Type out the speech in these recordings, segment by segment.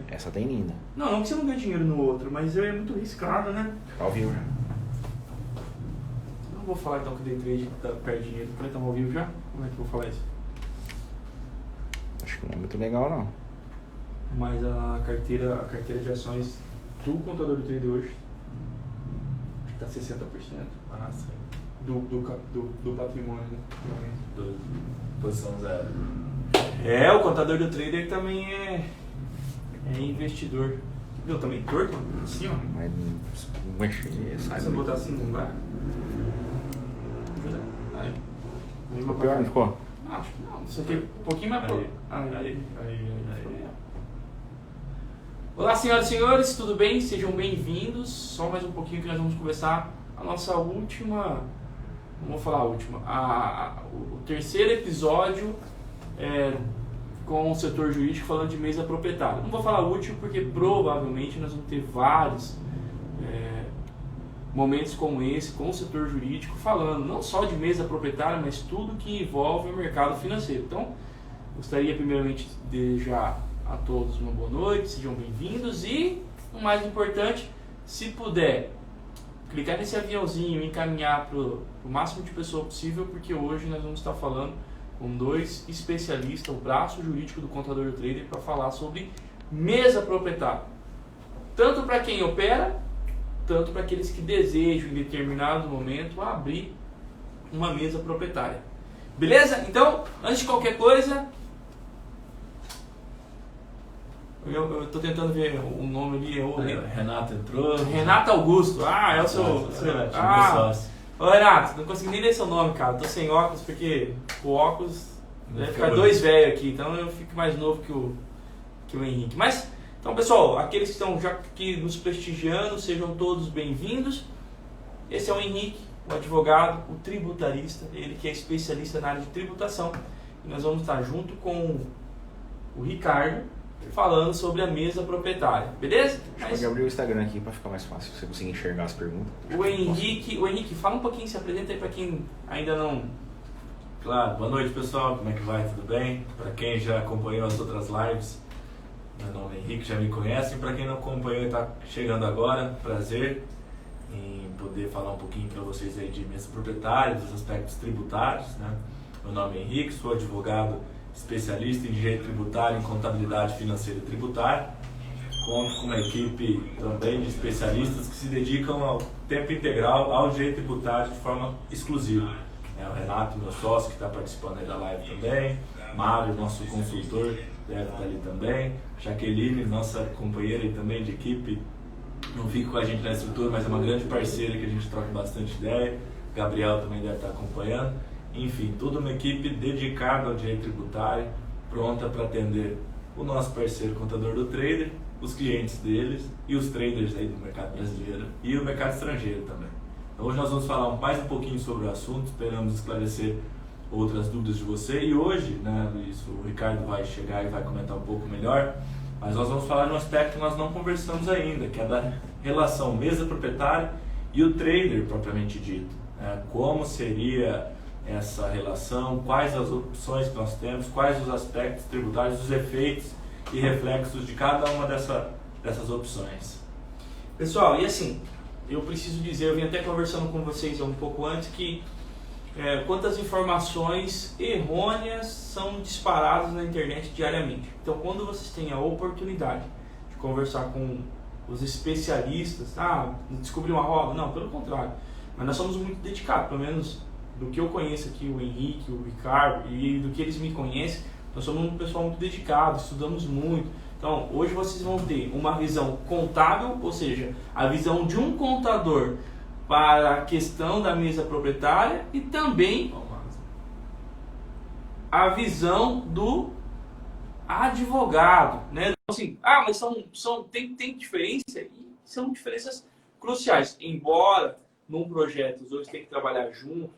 Essa tem linda. Não, não que você não ganhe dinheiro no outro, mas é muito arriscado, né? Tá ao vivo já. Não vou falar então que o day trade perde dinheiro, porque estamos ao vivo já? Como é que eu vou falar isso? Acho que não é muito legal, não. Mas a carteira de ações do contador do trader hoje está 60%. Ah, sim. Do patrimônio, né? Posição zero. É, o contador do trader também é investidor. Viu? Também torto? Assim, ó. Mas mexe, sai Se eu do botar assim, não vai? Ajuda. Aí. Mesma Ficou pior, não ficou? Acho que não. Isso aqui é um pouquinho mais pro... Aí. Olá, senhoras e senhores, tudo bem? Sejam bem-vindos. Só mais um pouquinho que nós vamos começar a nossa última... Vamos falar a última. O terceiro episódio com o setor jurídico falando de mesa proprietária. Não vou falar último porque provavelmente nós vamos ter vários momentos como esse com o setor jurídico falando não só de mesa proprietária, mas tudo que envolve o mercado financeiro. Então, gostaria primeiramente de desejar a todos uma boa noite, sejam bem-vindos e, o mais importante, se puder, clicar nesse aviãozinho e encaminhar para o máximo de pessoas possível, porque hoje nós vamos estar falando com dois especialistas, o braço jurídico do contador do trader, para falar sobre mesa proprietária. Tanto para quem opera, tanto para aqueles que desejam em determinado momento abrir uma mesa proprietária. Beleza? Então, antes de qualquer coisa, eu estou tentando ver o nome ali. Renato entrou. Renato Augusto. Ah, é o seu. Ô Renato, não consegui nem ler seu nome, cara. Tô sem óculos porque o óculos deve ficar dois velhos aqui, então eu fico mais novo que o Henrique. Mas, então pessoal, aqueles que estão já aqui nos prestigiando, sejam todos bem-vindos. Esse é o Henrique, o advogado, o tributarista, ele que é especialista na área de tributação. E nós vamos estar junto com o Ricardo, falando sobre a mesa proprietária, beleza? Deixa eu abrir o Instagram aqui para ficar mais fácil, você conseguir enxergar as perguntas. O Henrique, fala um pouquinho, se apresenta aí para quem ainda não... Claro, boa noite pessoal, como é que vai? Tudo bem? Para quem já acompanhou as outras lives, meu nome é Henrique, já me conhecem. Para quem não acompanhou e está chegando agora, prazer em poder falar um pouquinho para vocês aí de mesa proprietária, dos aspectos tributários, né? Meu nome é Henrique, sou advogado especialista em direito tributário, em contabilidade financeira e tributária. Conto com uma equipe também de especialistas que se dedicam ao tempo integral ao direito tributário de forma exclusiva. O Renato, meu sócio, que está participando aí da live também. Mário, nosso consultor, deve estar ali também. Jaqueline, nossa companheira e também de equipe, não fica com a gente na estrutura, mas é uma grande parceira que a gente troca bastante ideia. Gabriel também deve estar acompanhando. Enfim, toda uma equipe dedicada ao direito tributário, pronta para atender o nosso parceiro contador do trader, os clientes deles e os traders aí do mercado brasileiro e o mercado estrangeiro também. Então, hoje nós vamos falar mais um pouquinho sobre o assunto, esperamos esclarecer outras dúvidas de você. E hoje, né, Luiz, o Ricardo vai chegar e vai comentar um pouco melhor, mas nós vamos falar de um aspecto que nós não conversamos ainda, que é da relação mesa proprietária e o trader propriamente dito. Como seria essa relação, quais as opções que nós temos, quais os aspectos tributários, os efeitos e reflexos de cada uma dessas opções. Pessoal, e assim, eu preciso dizer, eu vim até conversando com vocês um pouco antes, que quantas informações errôneas são disparadas na internet diariamente. Então, quando vocês têm a oportunidade de conversar com os especialistas, descobrir uma roda? Não, pelo contrário. Mas nós somos muito dedicados, pelo menos do que eu conheço aqui, o Henrique, o Ricardo, e do que eles me conhecem, nós somos um pessoal muito dedicado, estudamos muito. Então, hoje vocês vão ter uma visão contábil, ou seja, a visão de um contador para a questão da mesa proprietária e também a visão do advogado, né? Assim, mas tem diferença? E são diferenças cruciais, embora num projeto os dois têm que trabalhar junto,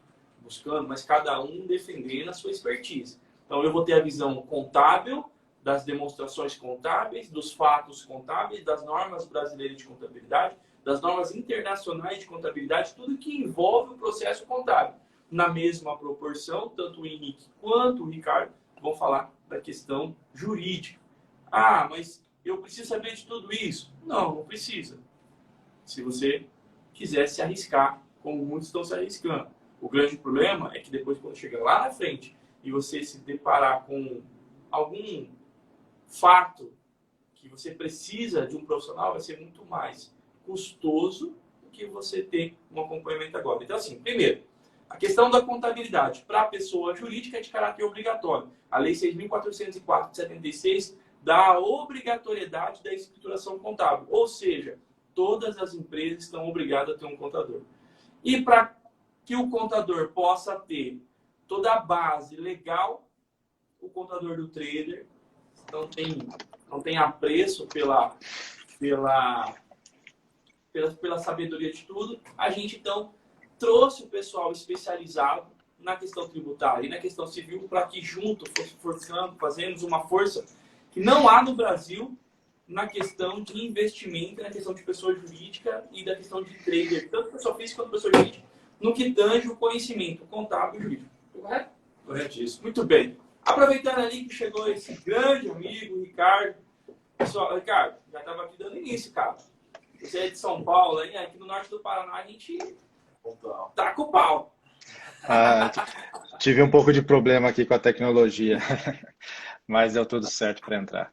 buscando, mas cada um defendendo a sua expertise. Então eu vou ter a visão contábil, das demonstrações contábeis, dos fatos contábeis, das normas brasileiras de contabilidade, das normas internacionais de contabilidade, tudo que envolve o processo contábil. Na mesma proporção, tanto o Henrique quanto o Ricardo vão falar da questão jurídica. Mas eu preciso saber de tudo isso? Não, não precisa. Se você quiser se arriscar, como muitos estão se arriscando. O grande problema é que depois, quando chega lá na frente e você se deparar com algum fato que você precisa de um profissional, vai ser muito mais custoso do que você ter um acompanhamento agora. Então, assim, primeiro, a questão da contabilidade para a pessoa jurídica é de caráter obrigatório. A Lei 6.404 de 76 dá a obrigatoriedade da escrituração contábil. Ou seja, todas as empresas estão obrigadas a ter um contador. E para que o contador possa ter toda a base legal, o contador do trader não tem apreço pela sabedoria de tudo. A gente, então, trouxe o pessoal especializado na questão tributária e na questão civil para que junto, fazemos uma força que não há no Brasil na questão de investimento, na questão de pessoa jurídica e da questão de trader, tanto pessoa física quanto pessoa jurídica, no que tange o conhecimento contábil e jurídico. Correto? Corretíssimo. Muito bem. Aproveitando ali que chegou esse grande amigo, Ricardo. Pessoal, Ricardo, já estava aqui dando início, cara. Você é de São Paulo, hein? Aqui no norte do Paraná a gente tá com o pau. Tive um pouco de problema aqui com a tecnologia, mas deu tudo certo para entrar.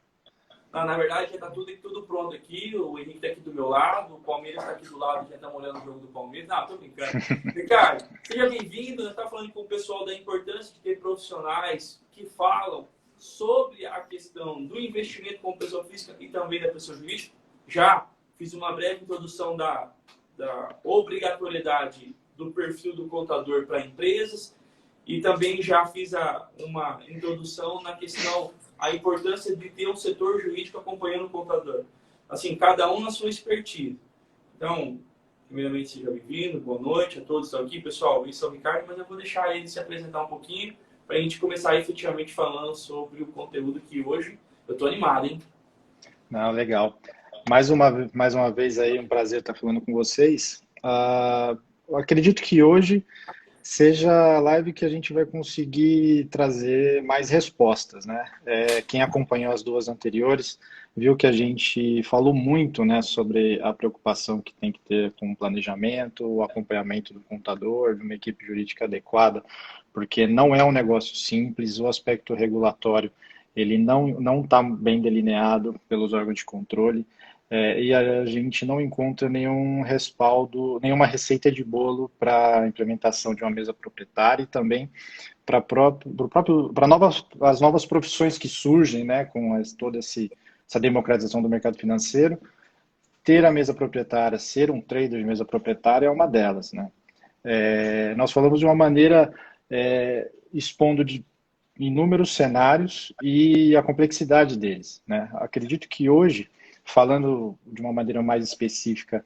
Não, na verdade, já está tudo pronto aqui. O Henrique está aqui do meu lado, o Palmeiras está aqui do lado, já estamos olhando o jogo do Palmeiras. Não, tô brincando. Ricardo, seja bem-vindo. Nós estamos falando com o pessoal da importância de ter profissionais que falam sobre a questão do investimento como pessoa física e também da pessoa jurídica. Já fiz uma breve introdução da obrigatoriedade do perfil do contador para empresas e também já fiz uma introdução na questão, a importância de ter um setor jurídico acompanhando o contador. Assim, cada um na sua expertise. Então, primeiramente, seja bem-vindo, boa noite a todos que estão aqui. Pessoal, eu sou o Ricardo, mas eu vou deixar ele se apresentar um pouquinho para a gente começar efetivamente falando sobre o conteúdo que hoje eu estou animado, hein? Não, legal. Mais uma vez aí, um prazer estar falando com vocês. Eu acredito que hoje seja a live que a gente vai conseguir trazer mais respostas, né? Quem acompanhou as duas anteriores viu que a gente falou muito, né, sobre a preocupação que tem que ter com o planejamento, o acompanhamento do contador, de uma equipe jurídica adequada, porque não é um negócio simples, o aspecto regulatório ele não está bem delineado pelos órgãos de controle, e a gente não encontra nenhum respaldo, nenhuma receita de bolo para a implementação de uma mesa proprietária e também para as novas profissões que surgem, né, com toda essa democratização do mercado financeiro. Ter a mesa proprietária, ser um trader de mesa proprietária é uma delas, né? Nós falamos de uma maneira expondo de inúmeros cenários e a complexidade deles, né? Acredito que hoje, falando de uma maneira mais específica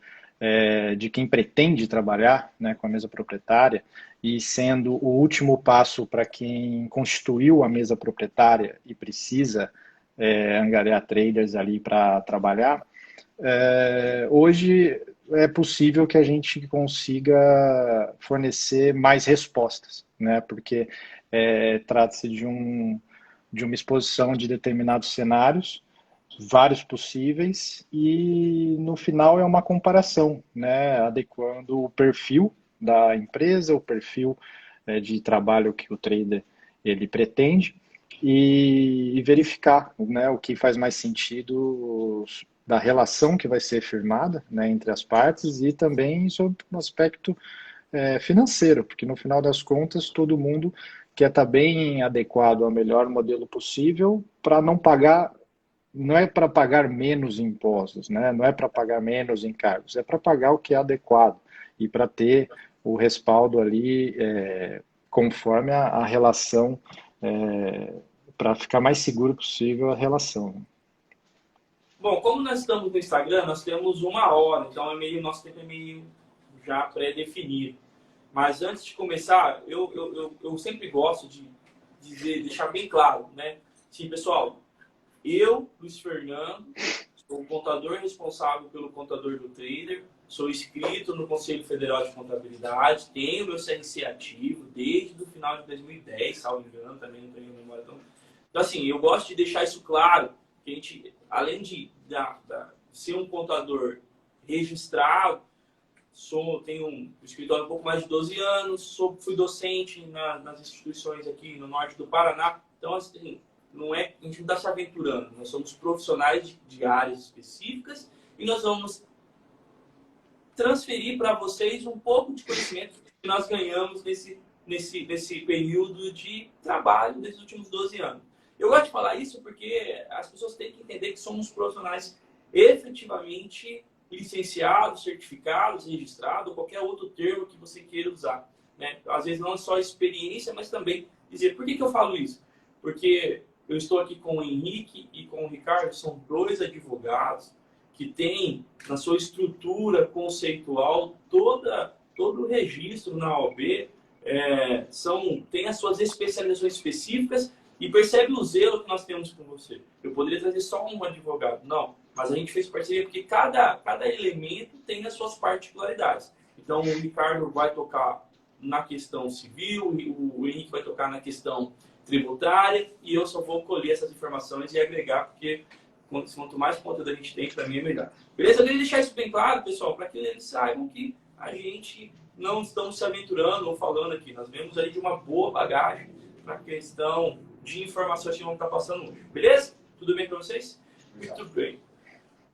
de quem pretende trabalhar, né, com a mesa proprietária e sendo o último passo para quem constituiu a mesa proprietária e precisa angariar traders ali para trabalhar, hoje é possível que a gente consiga fornecer mais respostas, né, porque trata-se de uma exposição de determinados cenários, vários possíveis, e no final é uma comparação, né, adequando o perfil da empresa, o perfil de trabalho que o trader ele pretende e verificar, né, o que faz mais sentido da relação que vai ser firmada, né, entre as partes e também sobre o aspecto financeiro, porque no final das contas todo mundo quer estar bem adequado ao melhor modelo possível para não pagar. Não é para pagar menos impostos, né? Não é para pagar menos encargos, é para pagar o que é adequado e para ter o respaldo ali conforme a relação, para ficar mais seguro possível a relação. Bom, como nós estamos no Instagram, nós temos 1 hora, então nosso tempo é meio já pré-definido. Mas antes de começar, eu sempre gosto de deixar bem claro, né? Sim, pessoal, eu, Luiz Fernando, sou o contador responsável pelo contador do trader, sou inscrito no Conselho Federal de Contabilidade, tenho meu CRC ativo desde o final de 2010, salvo engano, também não tenho memória tão... Então, assim, eu gosto de deixar isso claro, que além de ser um contador registrado, tenho um escritório há um pouco mais de 12 anos, fui docente nas instituições aqui no norte do Paraná. Então, assim, a gente não está se aventurando, nós somos profissionais de áreas específicas e nós vamos transferir para vocês um pouco de conhecimento que nós ganhamos nesse período de trabalho desses últimos 12 anos. Eu gosto de falar isso porque as pessoas têm que entender que somos profissionais efetivamente licenciados, certificados, registrados, qualquer outro termo que você queira usar, né? Às vezes não só experiência, mas também dizer, por que eu falo isso? Porque eu estou aqui com o Henrique e com o Ricardo, são dois advogados que têm na sua estrutura conceitual todo o registro na OAB, tem as suas especializações específicas e percebe o zelo que nós temos com você. Eu poderia trazer só um advogado, não, mas a gente fez parceria porque cada elemento tem as suas particularidades. Então o Ricardo vai tocar na questão civil, o Henrique vai tocar na questão tributária e eu só vou colher essas informações e agregar, porque quanto mais conteúdo a gente tem, para mim é melhor. Beleza? Eu queria deixar isso bem claro, pessoal, para que eles saibam que a gente não estamos se aventurando ou falando aqui. Nós vemos aí de uma boa bagagem para a questão de informações que vão estar passando hoje. Beleza? Tudo bem para vocês? Muito bem.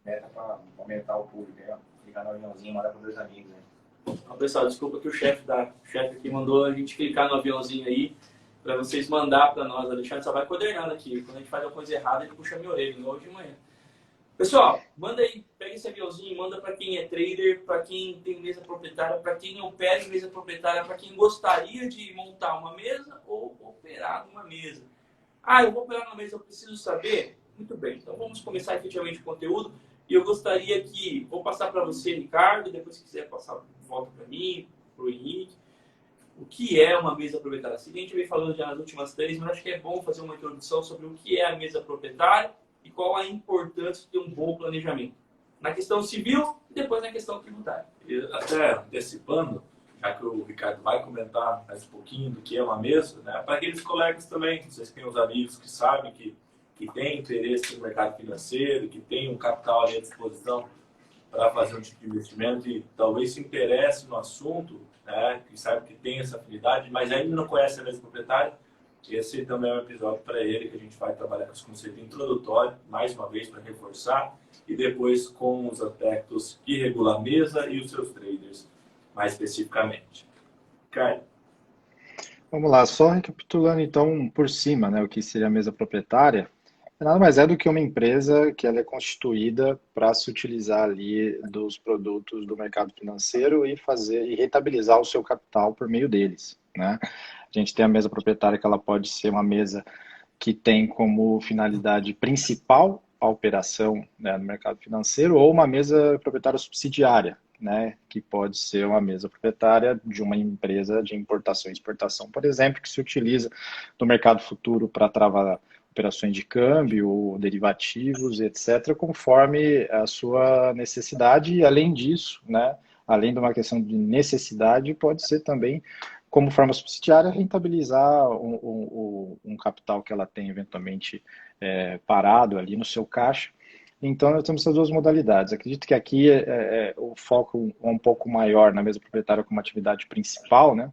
Meta para aumentar o público, né? Clicar no aviãozinho e mandar para 2 amigos, né? Então, pessoal, desculpa que o chefe aqui mandou a gente clicar no aviãozinho aí para vocês mandar para nós. O Alexandre só vai coordenando aqui. Quando a gente faz alguma coisa errada, ele puxa minha orelha, igual hoje de manhã. Pessoal, manda aí, pega esse aviãozinho, manda para quem é trader, para quem tem mesa proprietária, para quem opera em mesa proprietária, para quem gostaria de montar uma mesa ou operar numa mesa. Ah, eu vou operar numa mesa, eu preciso saber? Muito bem, então vamos começar efetivamente o conteúdo. E eu gostaria vou passar para você, Ricardo, depois se quiser passar, volta para mim, para o Henrique. O que é uma mesa proprietária? A gente vem falando já nas últimas 3, mas acho que é bom fazer uma introdução sobre o que é a mesa proprietária e qual a importância de ter um bom planejamento. Na questão civil e depois na questão tributária. E até antecipando, já que o Ricardo vai comentar mais um pouquinho do que é uma mesa, né? Para aqueles colegas também, vocês têm os amigos que sabem que têm interesse no mercado financeiro, que têm um capital ali à disposição para fazer um tipo de investimento e talvez se interesse no assunto, né? Que sabe que tem essa afinidade, mas ainda não conhece a mesa proprietária. Esse também é um episódio para ele, que a gente vai trabalhar com esse conceito introdutório, mais uma vez, para reforçar, e depois com os aspectos que regula a mesa e os seus traders, mais especificamente. Ricardo. Vamos lá, só recapitulando então por cima, né, o que seria a mesa proprietária. Nada mais é do que uma empresa que ela é constituída para se utilizar ali dos produtos do mercado financeiro e rentabilizar o seu capital por meio deles, né? A gente tem a mesa proprietária que ela pode ser uma mesa que tem como finalidade principal a operação, né, no mercado financeiro, ou uma mesa proprietária subsidiária, né, que pode ser uma mesa proprietária de uma empresa de importação e exportação, por exemplo, que se utiliza no mercado futuro para travar operações de câmbio, derivativos, etc., conforme a sua necessidade. E, além disso, né, além de uma questão de necessidade, pode ser também, como forma subsidiária, rentabilizar um capital que ela tem eventualmente parado ali no seu caixa. Então, nós temos essas duas modalidades. Acredito que aqui o foco é um pouco maior na mesa proprietária como atividade principal, né?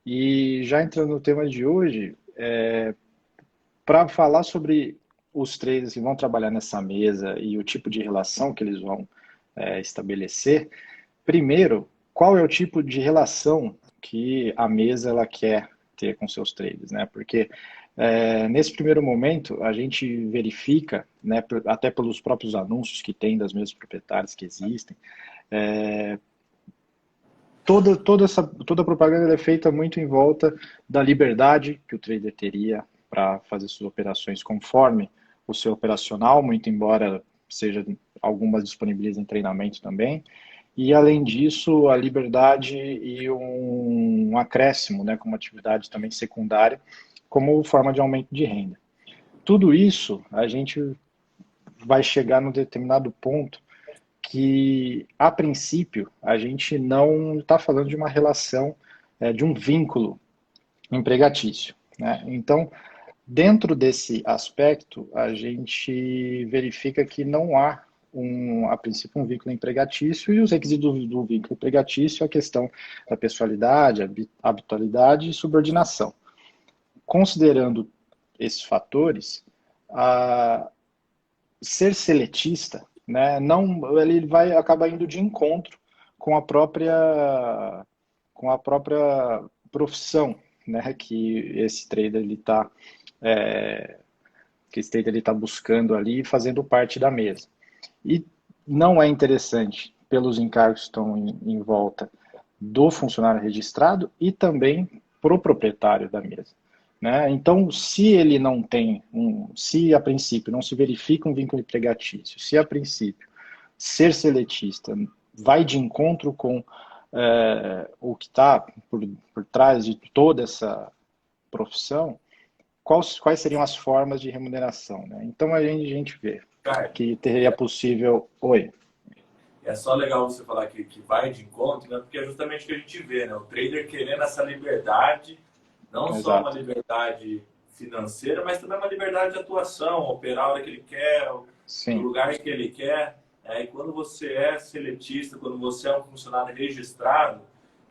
E já entrando no tema de hoje, para falar sobre os traders que vão trabalhar nessa mesa e o tipo de relação que eles vão estabelecer, primeiro, qual é o tipo de relação que a mesa ela quer ter com seus traders, né? Porque nesse primeiro momento a gente verifica, né, até pelos próprios anúncios que tem das mesas proprietárias que existem, toda a propaganda é feita muito em volta da liberdade que o trader teria para fazer suas operações conforme o seu operacional, muito embora seja algumas disponibilizem treinamento também. E, além disso, a liberdade e um acréscimo, né, como atividade também secundária, como forma de aumento de renda. Tudo isso, a gente vai chegar num determinado ponto que, a princípio, a gente não está falando de uma relação, de um vínculo empregatício, né? Então, Dentro desse aspecto, a gente verifica que não há, a princípio, um vínculo empregatício, e os requisitos do vínculo empregatício é a questão da pessoalidade, habitualidade e subordinação. Considerando esses fatores, ser seletista, né, não, ele vai acabar indo de encontro com a própria profissão, né, que esse trader ele está buscando ali, fazendo parte da mesa. E não é interessante pelos encargos que estão em volta do funcionário registrado e também para o proprietário da mesa, né? Então, se ele não tem, se a princípio não se verifica um vínculo empregatício, se a princípio ser seletista vai de encontro com o que está por trás de toda essa profissão, quais seriam as formas de remuneração, né? Então a gente vê que teria possível... Oi. É só legal você falar que vai de encontro, né? Porque é justamente o que a gente vê, né? O trader querendo essa liberdade, não Exato. só uma liberdade financeira, mas também uma liberdade de atuação, operar a hora que ele quer, no lugar que ele quer. E quando você é seletista, quando você é um funcionário registrado,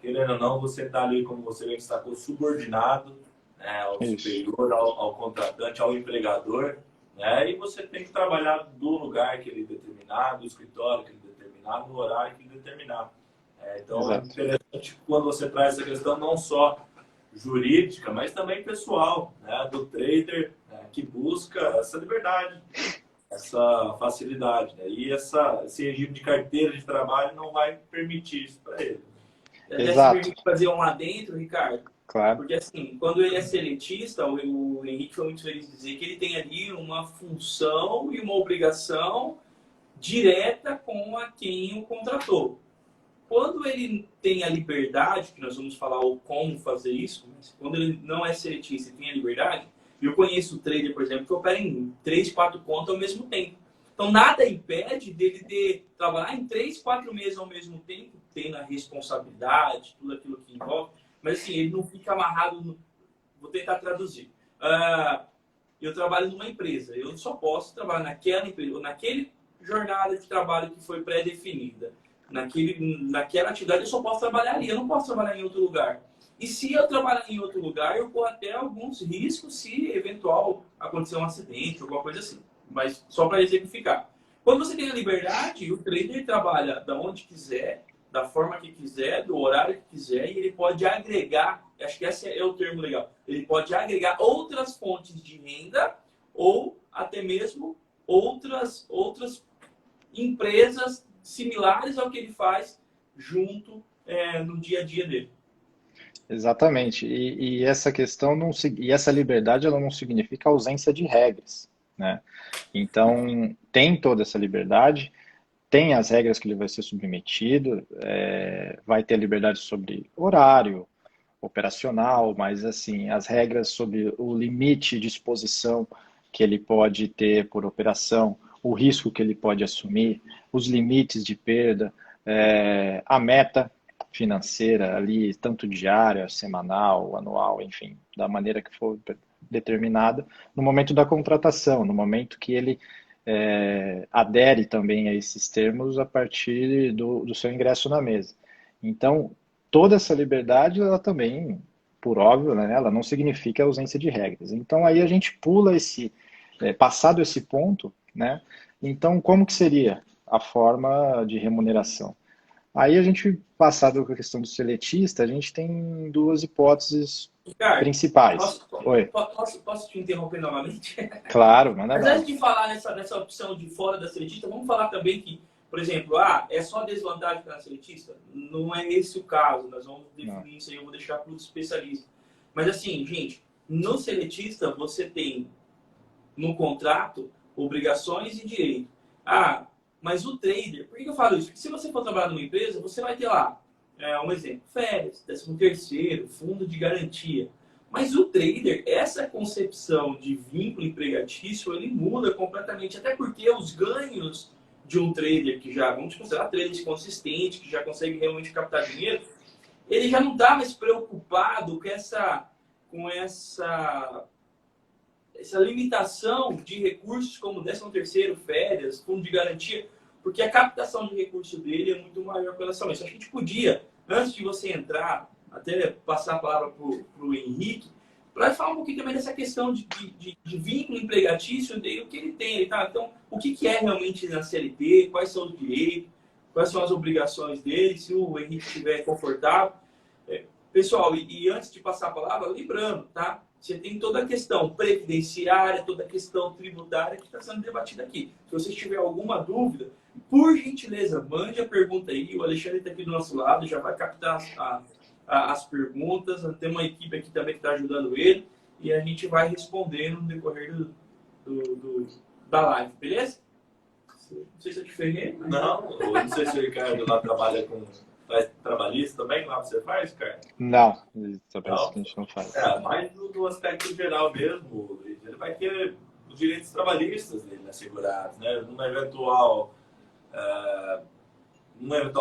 querendo ou não, você está ali, como você bem destacou, subordinado, né, ao superior, ao contratante, ao empregador, né, e você tem que trabalhar do lugar que ele determinar, do escritório que ele determinar, no horário que ele determinar. Então, Exato. É interessante quando você traz essa questão não só jurídica, mas também pessoal, né, do trader, né, que busca essa liberdade, essa facilidade, né, e esse regime de carteira de trabalho não vai permitir isso para ele. Exato. Se permite fazer um adentro, Ricardo? Claro. Porque assim, quando ele é seletista, o Henrique foi muito feliz de dizer que ele tem ali uma função e uma obrigação direta com a quem o contratou. Quando ele tem a liberdade, que nós vamos falar o como fazer isso, mas quando ele não é seletista e tem a liberdade, eu conheço trader, por exemplo, que opera em 3, 4 contas ao mesmo tempo. Então, nada impede dele trabalhar em 3, 4 meses ao mesmo tempo, tendo a responsabilidade, tudo aquilo que envolve. Mas, assim, ele não fica amarrado... Vou tentar traduzir. Eu trabalho numa empresa. Eu só posso trabalhar naquela empresa, ou naquele jornada de trabalho que foi pré-definida. Naquela atividade, eu só posso trabalhar ali. Eu não posso trabalhar em outro lugar. E se eu trabalhar em outro lugar, eu corro até alguns riscos se, eventual, acontecer um acidente, alguma coisa assim. Mas só para exemplificar. Quando você tem a liberdade, o trader trabalha da onde quiser, da forma que quiser, do horário que quiser, e ele pode agregar, acho que esse é o termo legal, ele pode agregar outras fontes de renda ou até mesmo outras empresas similares ao que ele faz junto no dia a dia dele. Exatamente. E essa questão e essa liberdade ela não significa ausência de regras, né? Então tem toda essa liberdade. Tem as regras que ele vai ser submetido, vai ter a liberdade sobre horário, operacional, mas assim, as regras sobre o limite de exposição que ele pode ter por operação, o risco que ele pode assumir, os limites de perda, a meta financeira ali, tanto diária, semanal, anual, enfim, da maneira que for determinada, no momento da contratação, no momento que ele adere também a esses termos a partir do seu ingresso na mesa. Então, toda essa liberdade, ela também, por óbvio, né, ela não significa ausência de regras. Então, aí a gente pula passado esse ponto, né, então como que seria a forma de remuneração? Aí a gente, passado com a questão do seletista, a gente tem duas hipóteses Ricardo, principais. Posso te interromper novamente? Claro, manda Mas lá. antes de falar nessa opção de fora da seletista, vamos falar também que, por exemplo, é só desvantagem para a seletista? Não é esse o caso, nós vamos definir isso aí, eu vou deixar para os especialistas. Mas assim, gente, no seletista você tem, no contrato, obrigações e direito. Mas o trader, por que eu falo isso? Porque se você for trabalhar numa empresa, você vai ter lá, um exemplo, férias, 13º, fundo de garantia. Mas o trader, essa concepção de vínculo empregatício, ele muda completamente. Até porque os ganhos de um trader que já, vamos considerar traders consistentes, que já consegue realmente captar dinheiro, ele já não está mais preocupado com essa essa limitação de recursos como 13º, férias, fundo de garantia, porque a captação de recurso dele é muito maior com relação a isso. A gente podia, antes de você entrar, até passar a palavra para o Henrique, para falar um pouquinho também dessa questão de vínculo empregatício e o que ele tem. Tá? Então, o que é realmente na CLT, quais são os direitos, quais são as obrigações dele, se o Henrique estiver confortável. Pessoal, e antes de passar a palavra, lembrando, tá? Você tem toda a questão previdenciária, toda a questão tributária que está sendo debatida aqui. Se você tiver alguma dúvida, por gentileza, mande a pergunta aí. O Alexandre está aqui do nosso lado, já vai captar as perguntas. Tem uma equipe aqui também que está ajudando ele. E a gente vai respondendo no decorrer da live, beleza? Não sei se eu te ferrei. Mas... Não sei se o Ricardo lá trabalha com... Faz trabalhista também, lá você faz, cara? Não, trabalhista a gente não faz. Mais do aspecto geral mesmo, ele vai ter os direitos trabalhistas dele assegurados, né? Numa eventual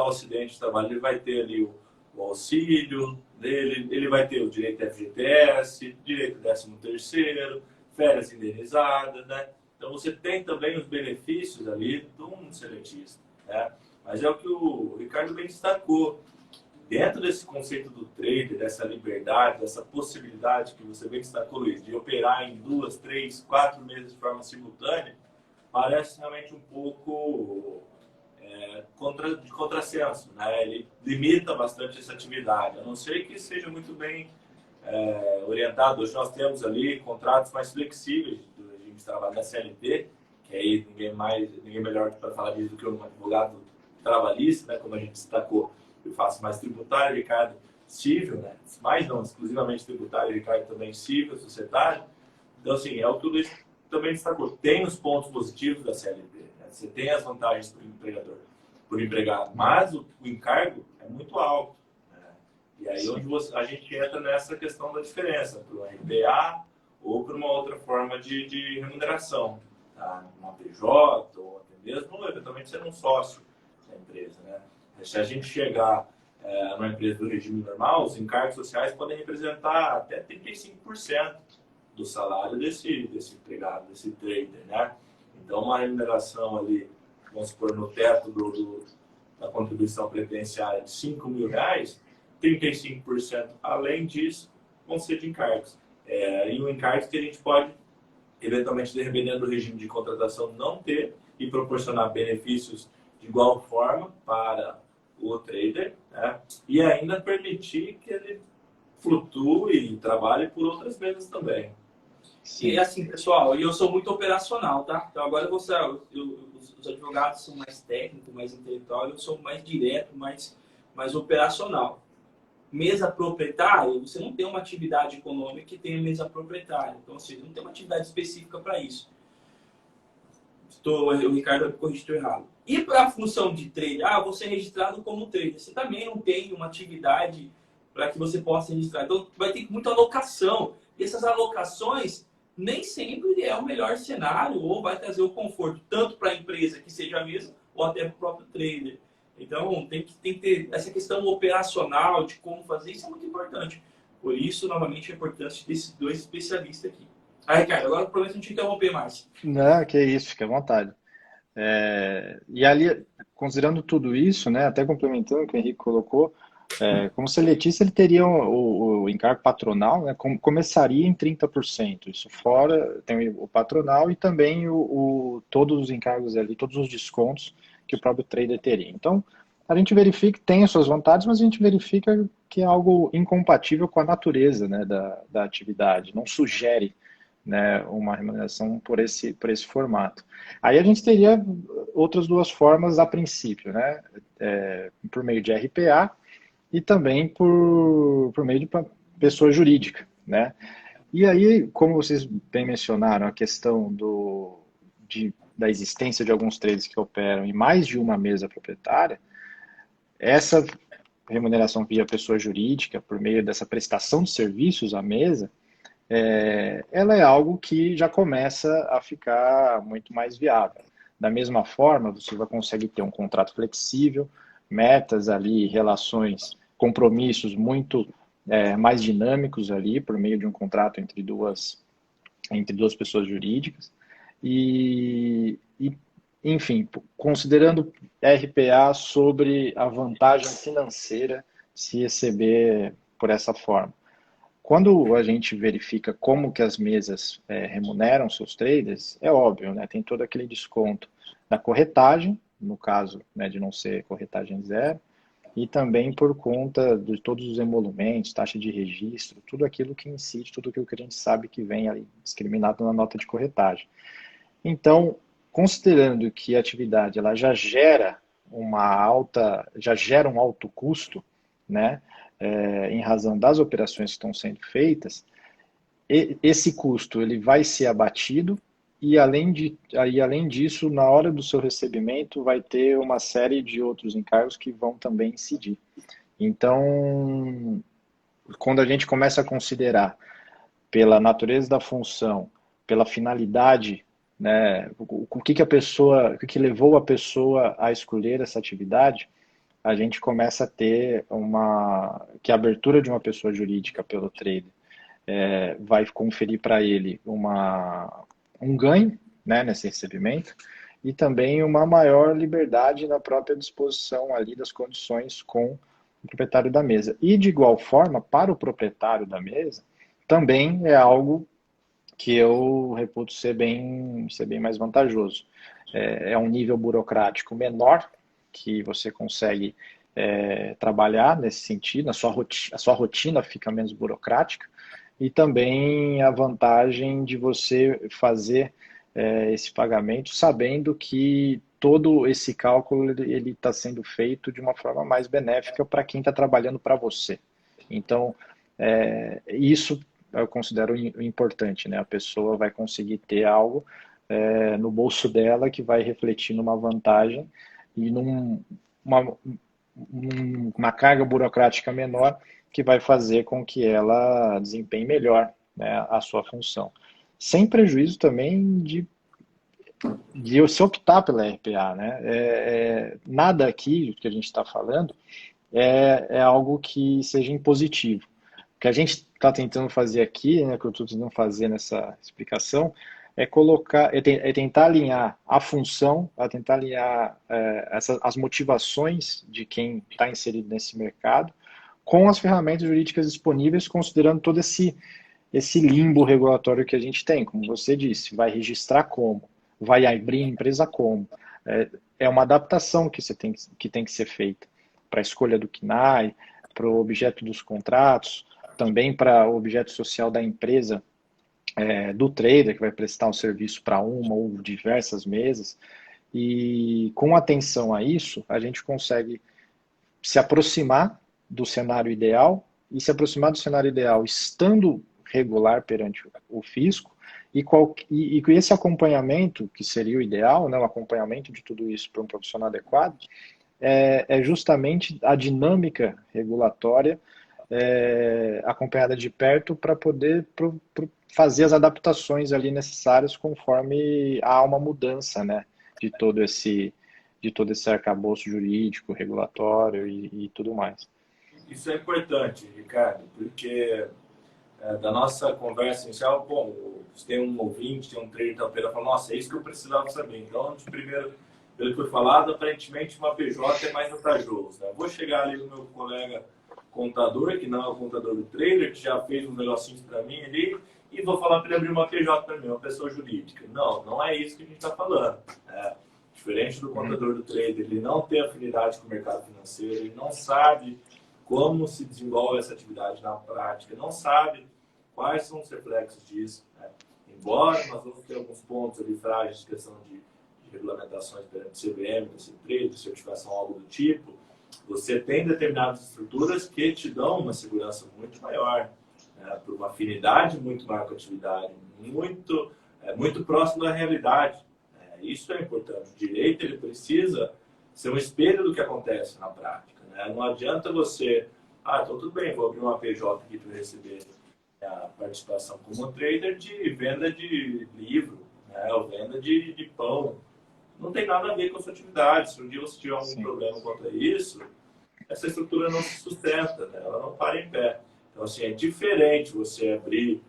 acidente de trabalho, ele vai ter ali o auxílio dele, ele vai ter o direito FGTS, direito 13º, férias indenizadas, né? Então você tem também os benefícios ali de um seletista, né? Mas é o que o Ricardo bem destacou. Dentro desse conceito do trader, dessa liberdade, dessa possibilidade que você bem destacou, Luiz, de operar em 2, 3, 4 meses de forma simultânea, parece realmente um pouco de contrassenso, né? Ele limita bastante essa atividade, a não ser que seja muito bem orientado. Hoje nós temos ali contratos mais flexíveis do regime de trabalho da CLT, que aí ninguém melhor para falar disso do que um advogado trabalhista, né? Como a gente destacou, eu faço mais tributário, Ricardo civil, né? Mais não, exclusivamente tributário, Ricardo também civil, societário. Então, assim, é o que o Luiz também destacou. Tem os pontos positivos da CLT, né? Você tem as vantagens para o empregador, para o empregado, mas o encargo é muito alto, né? E aí onde a gente entra nessa questão da diferença para o RPA ou para uma outra forma de remuneração, tá? Uma PJ ou até mesmo, eventualmente, ser um sócio da empresa, né? Se a gente chegar numa empresa do regime normal, os encargos sociais podem representar até 35% do salário desse empregado, desse trader, né? Então, uma remuneração ali, vamos supor, no teto da contribuição previdenciária de R$5.000, 35% além disso vão ser de encargos. E o encargo que a gente pode, eventualmente, dependendo do regime de contratação, não ter e proporcionar benefícios de igual forma para o trader, né? E ainda permitir que ele flutue e trabalhe por outras mesas também. Sim. E assim, pessoal, eu sou muito operacional, tá? Então agora os advogados são mais técnicos, mais intelectual, eu sou mais direto, mais operacional. Mesa proprietária, você não tem uma atividade econômica que tenha mesa proprietária. Então, assim, não tem uma atividade específica para isso. O Ricardo corrigiu errado. E para a função de trader, você é registrado como trader. Você também não tem uma atividade para que você possa registrar. Então, vai ter muita alocação. E essas alocações nem sempre é o melhor cenário ou vai trazer o conforto, tanto para a empresa que seja a mesma, ou até para o próprio trader. Então, tem que ter essa questão operacional de como fazer, isso é muito importante. Por isso, novamente, a importância desses dois especialistas aqui. Ricardo, agora prometo não te interromper mais. Não, que isso, fica à vontade. E ali, considerando tudo isso, né, até complementando o que o Henrique colocou, como seletista ele teria o encargo patronal, né, começaria em 30%. Isso fora tem o patronal e também todos os encargos ali, todos os descontos que o próprio trader teria. Então, a gente verifica que tem as suas vantagens, mas a gente verifica que é algo incompatível com a natureza, né, da atividade, não sugere, né, uma remuneração por esse formato. Aí a gente teria outras duas formas a princípio, né, por meio de RPA e também por meio de pessoa jurídica, né. E aí, como vocês bem mencionaram, a questão da existência de alguns traders que operam em mais de uma mesa proprietária, essa remuneração via pessoa jurídica, por meio dessa prestação de serviços à mesa, ela é algo que já começa a ficar muito mais viável. Da mesma forma, você vai conseguir ter um contrato flexível, metas ali, relações, compromissos muito mais dinâmicos ali, por meio de um contrato entre duas entre duas pessoas jurídicas. Enfim, considerando RPA sobre a vantagem financeira de se receber por essa forma. Quando a gente verifica como que as mesas remuneram seus traders, é óbvio, né? Tem todo aquele desconto da corretagem, no caso, né, de não ser corretagem zero, e também por conta de todos os emolumentos, taxa de registro, tudo aquilo que incide, tudo aquilo que a gente sabe que vem ali discriminado na nota de corretagem. Então, considerando que a atividade ela já gera um alto custo, né, em razão das operações que estão sendo feitas, esse custo ele vai ser abatido e além disso, na hora do seu recebimento, vai ter uma série de outros encargos que vão também incidir. Então, quando a gente começa a considerar pela natureza da função, pela finalidade, né, o que levou a pessoa a escolher essa atividade, a gente começa a ter que a abertura de uma pessoa jurídica pelo trader vai conferir para ele um ganho, né, nesse recebimento e também uma maior liberdade na própria disposição ali das condições com o proprietário da mesa. E de igual forma, para o proprietário da mesa, também é algo que eu reputo ser bem mais vantajoso. É um nível burocrático menor, que você consegue trabalhar nesse sentido, a sua rotina fica menos burocrática, e também a vantagem de você fazer esse pagamento sabendo que todo esse cálculo ele está sendo feito de uma forma mais benéfica para quem está trabalhando para você. Então, isso eu considero importante, né? A pessoa vai conseguir ter algo no bolso dela que vai refletir numa vantagem e uma carga burocrática menor que vai fazer com que ela desempenhe melhor, né, a sua função. Sem prejuízo também de você optar pela RPA, né? Nada aqui que a gente está falando é algo que seja impositivo. O que a gente está tentando fazer aqui, né, que eu estou tentando fazer nessa explicação, é tentar alinhar a função, tentar alinhar as motivações de quem está inserido nesse mercado com as ferramentas jurídicas disponíveis, considerando todo esse limbo regulatório que a gente tem. Como você disse, vai registrar como, vai abrir a empresa como. É uma adaptação que tem que ser feita para a escolha do CNAE, para o objeto dos contratos, também para o objeto social da empresa, do trader, que vai prestar um serviço para uma ou diversas mesas. E com atenção a isso, a gente consegue se aproximar do cenário ideal, e se aproximar do cenário ideal estando regular perante o fisco, e com esse acompanhamento, que seria o ideal, né, o acompanhamento de tudo isso para um profissional adequado, é justamente a dinâmica regulatória acompanhada de perto para poder fazer as adaptações ali necessárias conforme há uma mudança, né, de todo esse arcabouço jurídico, regulatório e tudo mais. Isso é importante, Ricardo, porque da nossa conversa inicial, bom, se tem um ouvinte, tem um trader da feira, fala, nossa, é isso que eu precisava saber. Então, de primeiro, pelo que foi falado, aparentemente uma PJ é mais vantajoso, né? Vou chegar ali no meu colega contador, que não é o contador do trader, que já fez uns negocinhos para mim ali, e vou falar para ele abrir uma PJ para mim, uma pessoa jurídica. Não é isso que a gente está falando. Diferente do contador do trader, ele não tem afinidade com o mercado financeiro, ele não sabe como se desenvolve essa atividade na prática, não sabe quais são os reflexos disso, né? Embora nós vamos ter alguns pontos ali frágeis de questão de regulamentações perante CVM, CT3, de certificação, algo do tipo, você tem determinadas estruturas que te dão uma segurança muito maior, né? Por uma afinidade muito maior com a atividade, muito próximo da realidade. Isso é importante. O direito ele precisa ser um espelho do que acontece na prática. Não adianta você, então tudo bem, vou abrir uma PJ aqui para receber a participação como trader de venda de livro, né, ou venda de pão. Não tem nada a ver com a sua atividade. Se um dia você tiver algum problema quanto a isso, essa estrutura não se sustenta, né, ela não para em pé. Então, assim, é diferente você abrir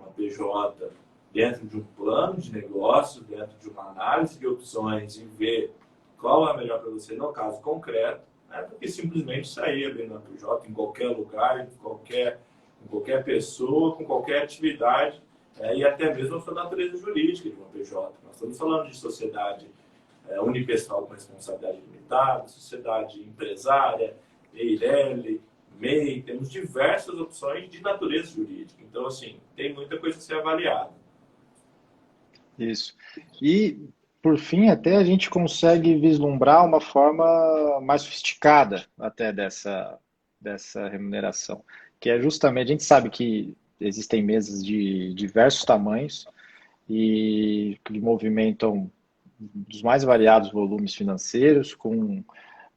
uma PJ dentro de um plano de negócio, dentro de uma análise de opções e ver qual é a melhor para você no caso concreto, né, do que simplesmente sair abrindo a PJ em qualquer lugar, com qualquer pessoa, com qualquer atividade, e até mesmo a sua natureza jurídica de uma PJ. Nós estamos falando de sociedade unipessoal com responsabilidade limitada, sociedade empresária, EIRELI, MEI, temos diversas opções de natureza jurídica. Então, assim, tem muita coisa a ser avaliada. Isso. E, por fim, até a gente consegue vislumbrar uma forma mais sofisticada até dessa remuneração, que é justamente, a gente sabe que existem mesas de diversos tamanhos e que movimentam dos mais variados volumes financeiros, com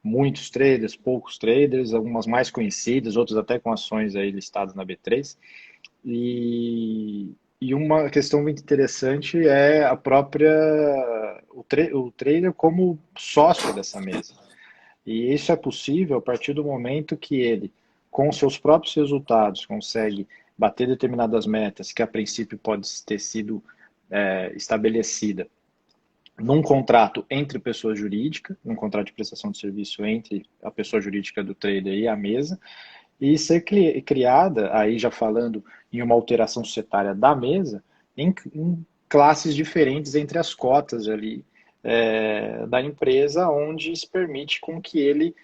muitos traders, poucos traders, algumas mais conhecidas, outras até com ações aí listadas na B3. E uma questão muito interessante é a própria o trader como sócio dessa mesa. E isso é possível a partir do momento que ele, com seus próprios resultados, consegue bater determinadas metas que a princípio pode ter sido estabelecida num contrato entre pessoa jurídica, num contrato de prestação de serviço entre a pessoa jurídica do trader e a mesa, e ser criada, aí já falando em uma alteração societária da mesa, em classes diferentes entre as cotas ali da empresa, onde se permite com que ele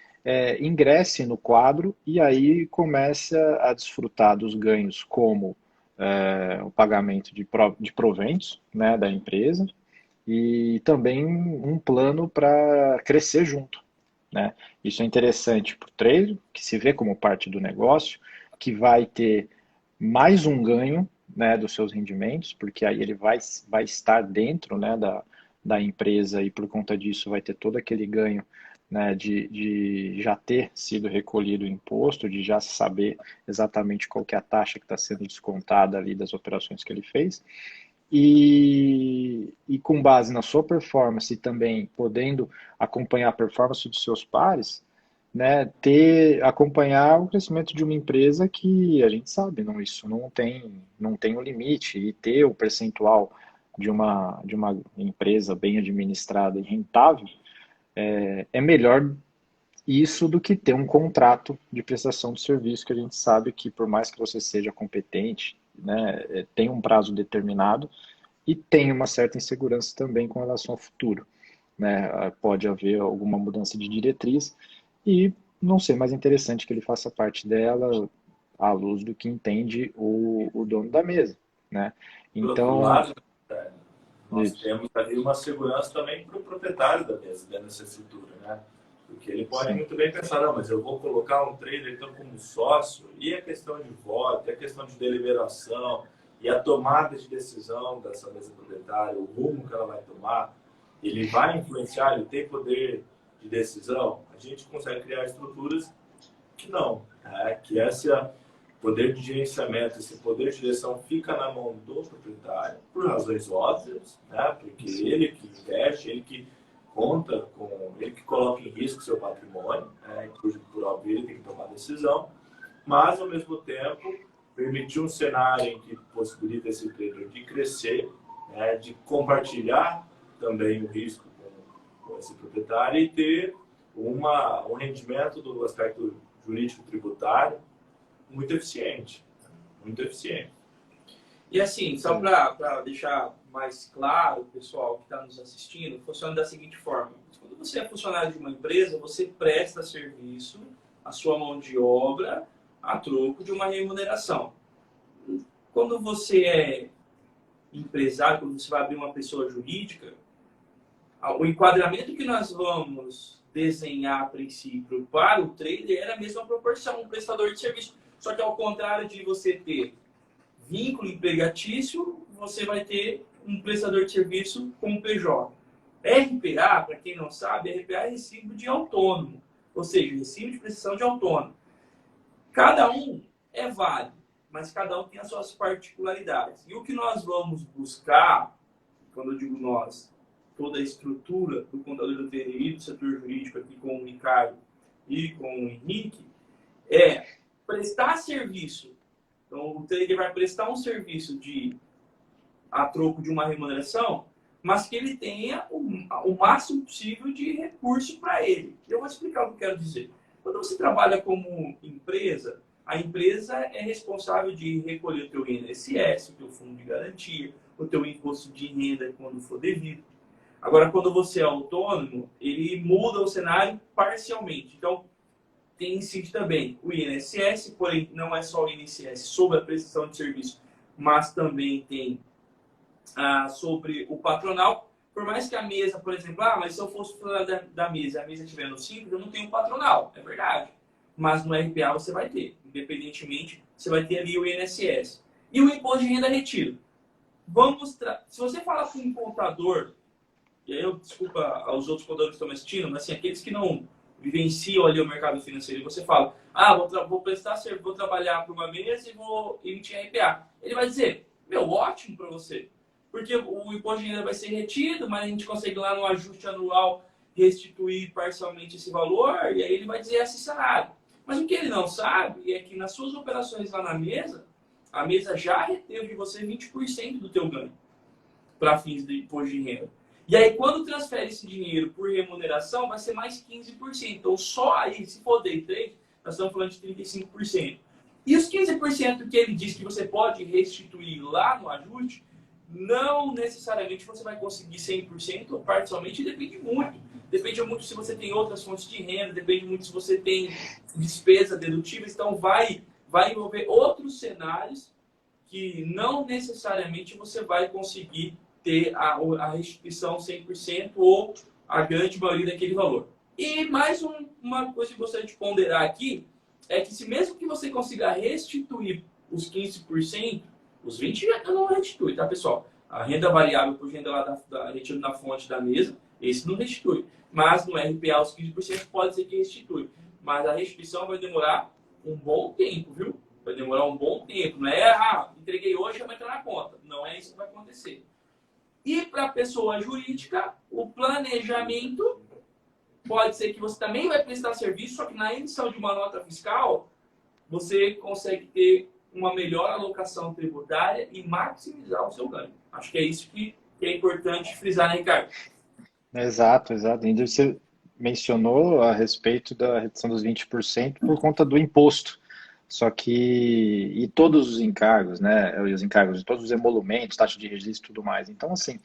ingresse no quadro e aí comece a desfrutar dos ganhos como o pagamento de proventos, né, da empresa, e também um plano para crescer junto, né? Isso é interessante para o trader, que se vê como parte do negócio, que vai ter mais um ganho, né, dos seus rendimentos, porque aí ele vai estar dentro, né, da empresa e por conta disso vai ter todo aquele ganho, né, de já ter sido recolhido o imposto, de já saber exatamente qual que é a taxa que está sendo descontada ali das operações que ele fez. E com base na sua performance e também podendo acompanhar a performance dos seus pares, né, acompanhar o crescimento de uma empresa que a gente sabe, isso não tem um limite, e ter o percentual de uma empresa bem administrada e rentável é melhor isso do que ter um contrato de prestação de serviço que a gente sabe que por mais que você seja competente, né, tem um prazo determinado e tem uma certa insegurança também com relação ao futuro, né? Pode haver alguma mudança de diretriz e não ser mais interessante que ele faça parte dela à luz do que entende o dono da mesa, né? Por outro Então, lado, nós isso. temos ali uma segurança também para o proprietário da mesa, dentro dessa estrutura, né? Porque ele pode Sim. muito bem pensar, não, mas eu vou colocar um trader então como sócio, e a questão de voto, e a questão de deliberação, e a tomada de decisão dessa mesa proprietária, o rumo que ela vai tomar, ele vai influenciar, ele tem poder de decisão. A gente consegue criar estruturas que não, que esse poder de gerenciamento, esse poder de direção fica na mão do proprietário, por razões óbvias, né? Porque ele que investe, ele que conta com, ele que coloca em risco seu patrimônio, por óbvio ele tem que tomar decisão, mas ao mesmo tempo permitir um cenário em que possibilita esse trader de crescer, né, de compartilhar também o risco com esse proprietário e ter um rendimento do aspecto jurídico tributário muito eficiente, muito eficiente. E assim, só para deixar mais claro, o pessoal que está nos assistindo, funciona da seguinte forma. Quando você é funcionário de uma empresa, você presta serviço, a sua mão de obra, a troco de uma remuneração. Quando você é empresário, quando você vai abrir uma pessoa jurídica, o enquadramento que nós vamos desenhar a princípio para o trader era a mesma proporção, um prestador de serviço. Só que ao contrário de você ter vínculo empregatício, você vai ter um prestador de serviço com PJ. RPA, para quem não sabe, RPA é recibo de autônomo, ou seja, recibo de prestação de autônomo. Cada um é válido, mas cada um tem as suas particularidades. E o que nós vamos buscar, quando eu digo nós, toda a estrutura do contador do TRI, do setor jurídico aqui com o Ricardo e com o Henrique, é prestar serviço. Então, o trader vai prestar um serviço de a troco de uma remuneração, mas que ele tenha o máximo possível de recurso para ele. Eu vou explicar o que eu quero dizer. Quando você trabalha como empresa, a empresa é responsável de recolher o teu INSS, o teu fundo de garantia, o teu imposto de renda quando for devido. Agora, quando você é autônomo, ele muda o cenário parcialmente. Então, tem incide também o INSS, porém não é só o INSS sobre a prestação de serviço, mas também tem sobre o patronal. Por mais que a mesa, por exemplo, mas se eu fosse falar da mesa, a mesa estiver no simples, eu não tenho patronal, é verdade. Mas no RPA você vai ter, independentemente, você vai ter ali o INSS. E o imposto de renda retido. Se você fala com um contador, e aí eu desculpa aos outros contadores que estão me assistindo, mas assim, aqueles que não vivenciam ali o mercado financeiro, e você fala, vou trabalhar para uma mesa e vou emitir RPA. Ele vai dizer, ótimo para você. Porque o imposto de renda vai ser retido, mas a gente consegue lá no ajuste anual restituir parcialmente esse valor, e aí ele vai dizer esse cenário. Mas o que ele não sabe é que nas suas operações lá na mesa, a mesa já reteve de você 20% do teu ganho para fins de imposto de renda. E aí, quando transfere esse dinheiro por remuneração, vai ser mais 15%. Então, só aí, se for day trade, nós estamos falando de 35%. E os 15% que ele diz que você pode restituir lá no ajuste, não necessariamente você vai conseguir 100% ou parcialmente, depende muito. Depende muito se você tem outras fontes de renda, depende muito se você tem despesas dedutíveis. Então, vai envolver outros cenários que não necessariamente você vai conseguir ter a restituição 100% ou a grande maioria daquele valor. E mais uma coisa que eu gostaria de ponderar aqui é que se mesmo que você consiga restituir os 15%, os 20% já não restitui, tá, pessoal? A renda variável por renda lá retida na fonte da mesa, esse não restitui. Mas no RPA, os 15% pode ser que restitui. Mas a restituição vai demorar um bom tempo, viu? Vai demorar um bom tempo. Não é, entreguei hoje, já vai entrar na conta. Não é isso que vai acontecer. E para a pessoa jurídica, o planejamento pode ser que você também vai prestar serviço, só que na emissão de uma nota fiscal, você consegue ter uma melhor alocação tributária e maximizar o seu ganho. Acho que é isso que é importante frisar, né, Ricardo? Exato, exato. Ainda você mencionou a respeito da redução dos 20% por conta do imposto. Só que, e todos os encargos, né, os encargos de todos os emolumentos, taxa de registro e tudo mais. Então, assim,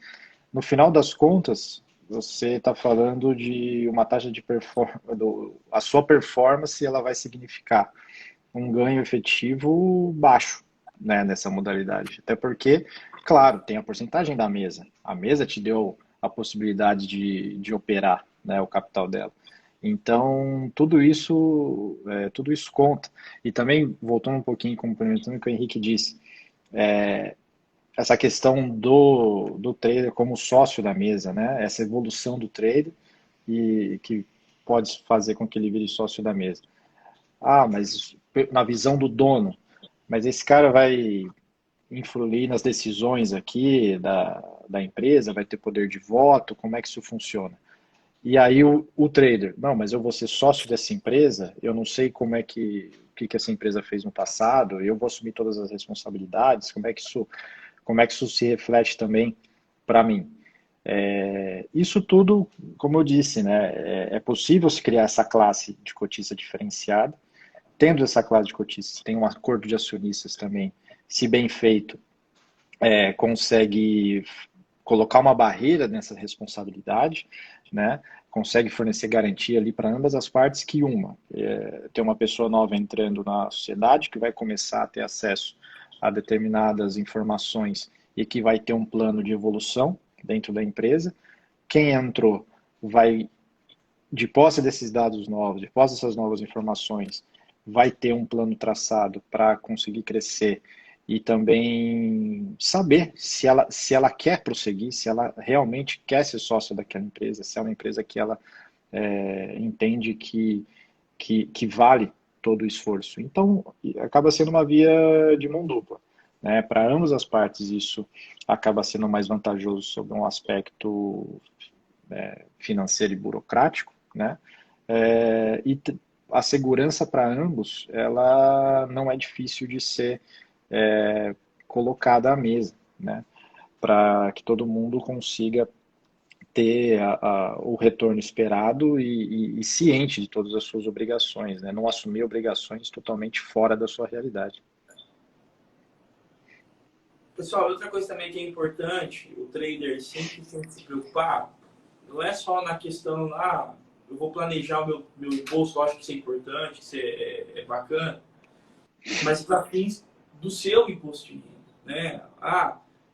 no final das contas, você está falando de uma taxa de performance, a sua performance, ela vai significar um ganho efetivo baixo, né, nessa modalidade. Até porque, claro, tem a porcentagem da mesa. A mesa te deu a possibilidade de operar, né, o capital dela. Então, tudo isso conta. E também, voltando um pouquinho, complementando o que o Henrique disse, essa questão do trader como sócio da mesa, né? Essa evolução do trader e que pode fazer com que ele vire sócio da mesa. Mas na visão do dono, mas esse cara vai influir nas decisões aqui da empresa, vai ter poder de voto, como é que isso funciona? E aí o trader, não, mas eu vou ser sócio dessa empresa, eu não sei o que essa empresa fez no passado, eu vou assumir todas as responsabilidades, como é que isso se reflete também para mim? Isso tudo, como eu disse, né, é possível se criar essa classe de cotista diferenciada. Tendo essa classe de cotistas, tem um acordo de acionistas também, se bem feito, consegue colocar uma barreira nessa responsabilidade, né? Consegue fornecer garantia ali para ambas as partes que tem uma pessoa nova entrando na sociedade que vai começar a ter acesso a determinadas informações e que vai ter um plano de evolução dentro da empresa. Quem entrou vai, de posse desses dados novos, de posse dessas novas informações, vai ter um plano traçado para conseguir crescer e também saber se ela quer prosseguir, se ela realmente quer ser sócia daquela empresa, se é uma empresa que ela entende que vale todo o esforço. Então, acaba sendo uma via de mão dupla, né? Para ambas as partes, isso acaba sendo mais vantajoso sobre um aspecto financeiro e burocrático, né? E a segurança para ambos, ela não é difícil de ser colocada à mesa, né? para que todo mundo consiga ter o retorno esperado e ciente de todas as suas obrigações, né? Não assumir obrigações totalmente fora da sua realidade. Pessoal, outra coisa também que é importante, o trader sempre tem que se preocupar, não é só na questão, eu vou planejar o meu imposto, eu acho que isso é importante, isso é bacana, mas para fins do seu imposto de renda, né?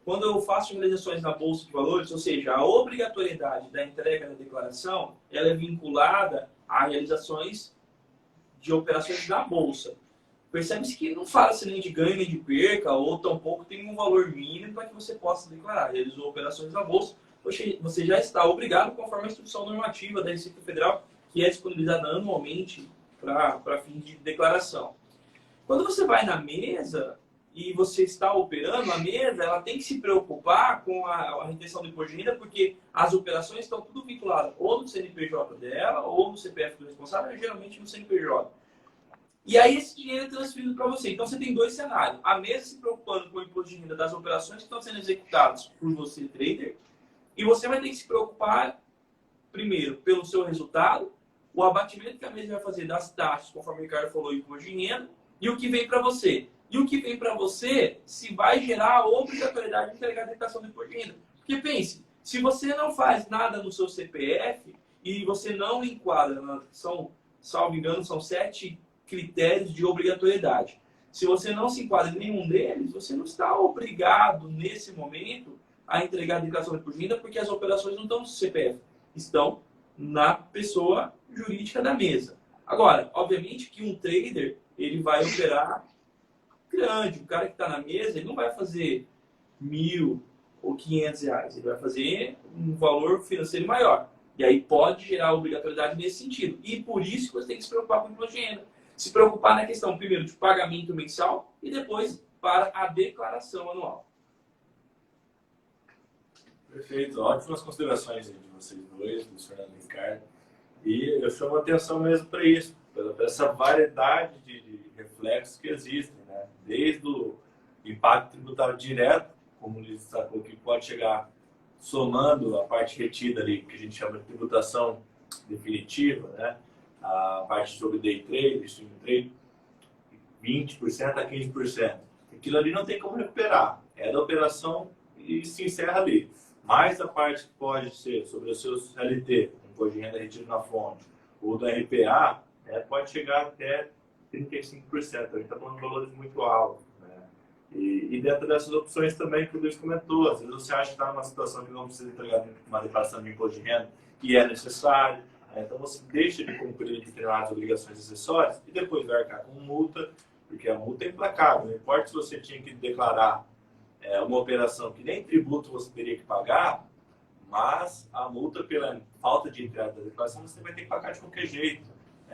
Quando eu faço realizações na Bolsa de Valores, ou seja, a obrigatoriedade da entrega da declaração, ela é vinculada a realizações de operações da Bolsa. Percebe-se que não fala-se nem de ganho nem de perca, ou tampouco tem um valor mínimo para que você possa declarar. Realizou operações na Bolsa, você já está obrigado, conforme a instrução normativa da Receita Federal, que é disponibilizada anualmente para fins de declaração. Quando você vai na mesa e você está operando, a mesa ela tem que se preocupar com a retenção do imposto de renda, porque as operações estão tudo vinculadas ou no CNPJ dela, ou no CPF do responsável, geralmente no CNPJ. E aí esse dinheiro é transferido para você. Então você tem dois cenários. A mesa se preocupando com o imposto de renda das operações que estão sendo executadas por você, trader, e você vai ter que se preocupar, primeiro, pelo seu resultado, o abatimento que a mesa vai fazer das taxas, conforme o Ricardo falou, imposto de renda, e o que vem para você. E o que vem para você se vai gerar a obrigatoriedade de entregar a declaração do imposto de renda. Porque pense, se você não faz nada no seu CPF e você não enquadra, salvo engano, são 7 critérios de obrigatoriedade. Se você não se enquadra em nenhum deles, você não está obrigado, nesse momento, a entregar a declaração do imposto de renda, porque as operações não estão no CPF, estão na pessoa jurídica da mesa. Agora, obviamente que um trader, ele vai operar grande. O cara que está na mesa, ele não vai fazer R$1.000 ou R$500, ele vai fazer um valor financeiro maior. E aí pode gerar obrigatoriedade nesse sentido. E por isso que você tem que se preocupar com o imposto de renda. Se preocupar na questão, primeiro, de pagamento mensal e depois para a declaração anual. Perfeito, ótimas considerações de vocês dois, do Fernando e Ricardo. E eu chamo a atenção mesmo para isso, para essa variedade de reflexos que existem, né? Desde o impacto tributário direto, como o Luiz destacou, que pode chegar somando a parte retida ali, que a gente chama de tributação definitiva, né? A parte sobre day trade, swing trade, 20% a 15%. Aquilo ali não tem como recuperar, é da operação e se encerra ali. Mas a parte que pode ser sobre os seus LT, imposto de renda retido na fonte, ou do RPA, pode chegar até 35%. A gente está falando de valores muito altos. Né? E dentro dessas opções também que o Luiz comentou, às vezes você acha que está numa situação que não precisa entregar uma declaração de imposto de renda e é necessário. Então você deixa de cumprir determinadas obrigações acessórias e depois vai arcar com multa, porque a multa é implacável. Não importa se você tinha que declarar uma operação que nem tributo você teria que pagar, mas a multa pela falta de entrega da declaração você vai ter que pagar de qualquer jeito.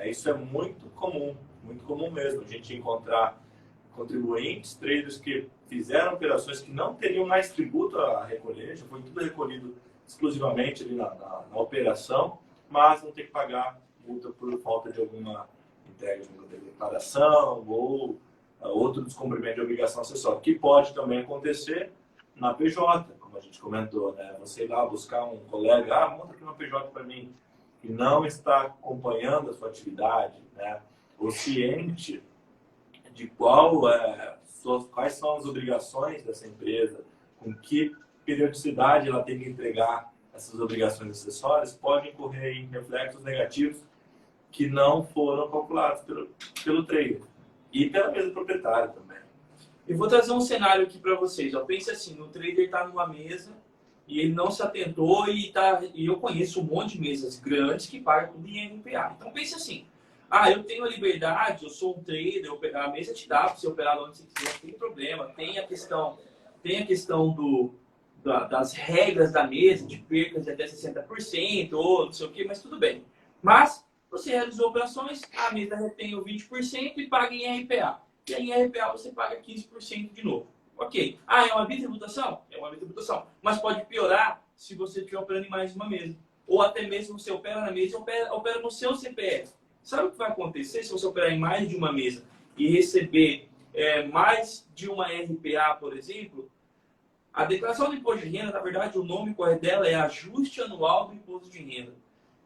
Isso é muito comum mesmo. A gente encontrar contribuintes, traders que fizeram operações que não teriam mais tributo a recolher, já foi tudo recolhido exclusivamente ali na operação, mas não ter que pagar multa por falta de alguma entrega de uma declaração ou outro descumprimento de obrigação acessória, que pode também acontecer na PJ, como a gente comentou, né? Você ir lá buscar um colega, monta aqui uma PJ para mim, que não está acompanhando a sua atividade, né? Ou ciente de quais são as obrigações dessa empresa, com que periodicidade ela tem que entregar essas obrigações acessórias, pode incorrer em reflexos negativos que não foram calculados pelo trader e pela mesa proprietária também. Eu vou trazer um cenário aqui para vocês. Pense assim, o trader está numa mesa e ele não se atentou e eu conheço um monte de mesas grandes que pagam tudo em RPA. Então pense assim, eu tenho a liberdade, eu sou um trader, a mesa te dá para você operar onde você quiser, não tem problema. Tem a questão das regras da mesa, de percas de até 60%, ou não sei o que, mas tudo bem. Mas você realizou operações, a mesa retém o 20% e paga em RPA. E aí em RPA você paga 15% de novo. Ok. É uma bitributação? É uma bitributação. Mas pode piorar se você estiver operando em mais de uma mesa. Ou até mesmo você opera na mesa e opera no seu CPF. Sabe o que vai acontecer se você operar em mais de uma mesa e receber mais de uma RPA, por exemplo? A declaração do imposto de renda, na verdade, o nome correto dela é ajuste anual do imposto de renda.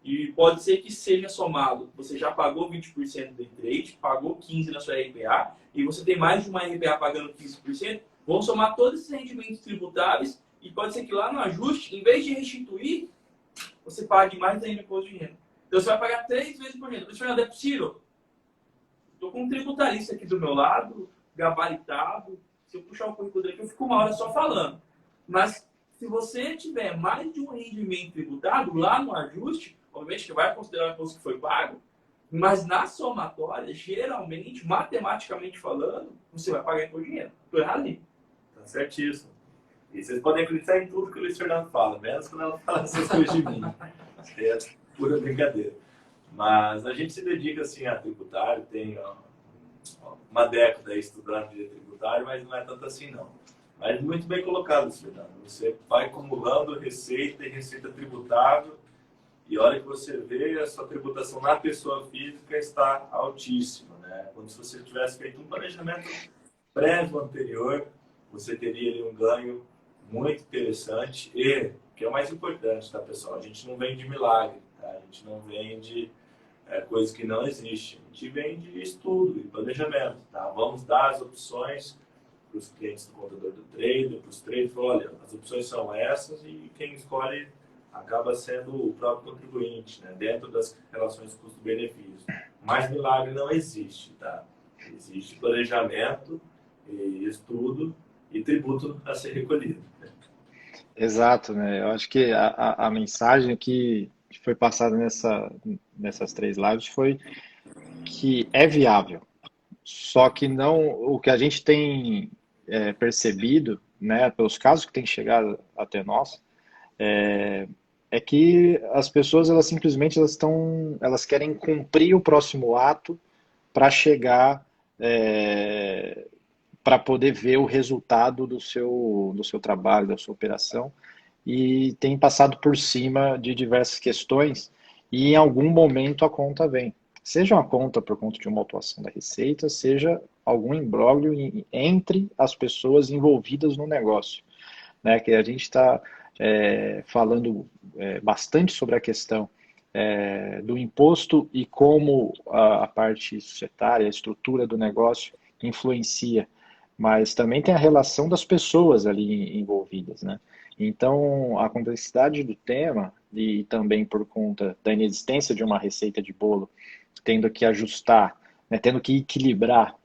E pode ser que seja somado. Você já pagou 20% do day trade, pagou 15% na sua RPA, e você tem mais de uma RPA pagando 15%, vão somar todos esses rendimentos tributáveis, e pode ser que lá no ajuste, em vez de restituir, você pague mais ainda imposto de renda. Então você vai pagar 3 vezes por renda. Mas, Fernando, é possível? Estou com um tributarista aqui do meu lado, gabaritado. Se eu puxar o currículo dele, eu fico uma hora só falando. Mas se você tiver mais de um rendimento tributado, lá no ajuste, obviamente que vai considerar o imposto que foi pago, mas na somatória, geralmente, matematicamente falando, você vai pagar imposto de renda. Estou errado ali. Tá certíssimo. E vocês podem acreditar em tudo que o Luiz Fernando fala, menos quando ela fala essas coisas de mim. É pura brincadeira. Mas a gente se dedica assim a tributário, tem uma década aí estudando direito tributário, mas não é tanto assim não. Mas muito bem colocado, Luiz Fernando. Você vai acumulando receita e receita tributável, e a hora que você vê, a sua tributação na pessoa física está altíssima, né? Como se você tivesse feito um planejamento prévio anterior, você teria ali um ganho muito interessante e, que é o mais importante, tá, pessoal? A gente não vende milagre, tá? A gente não vende coisa que não existe. A gente vende estudo e planejamento, tá? Vamos dar as opções para os clientes do contador do trader, para os traders, olha, as opções são essas e quem escolhe acaba sendo o próprio contribuinte, né? Dentro das relações custo-benefício. Mas milagre não existe, tá? Existe planejamento, e estudo e tributo a ser recolhido. Exato, né? Eu acho que a mensagem que foi passada nessas 3 lives foi que é viável, só que não o que a gente tem percebido, né, pelos casos que têm chegado até nós, é que as pessoas elas simplesmente elas querem cumprir o próximo ato para chegar para poder ver o resultado do seu trabalho, da sua operação, e tem passado por cima de diversas questões e em algum momento a conta vem. Seja uma conta por conta de uma autuação da Receita, seja algum imbróglio entre as pessoas envolvidas no negócio, né? Que a gente está falando bastante sobre a questão do imposto e como a parte societária, a estrutura do negócio influencia, mas também tem a relação das pessoas ali envolvidas, né? Então, a complexidade do tema, e também por conta da inexistência de uma receita de bolo, tendo que ajustar, né, tendo que equilibrar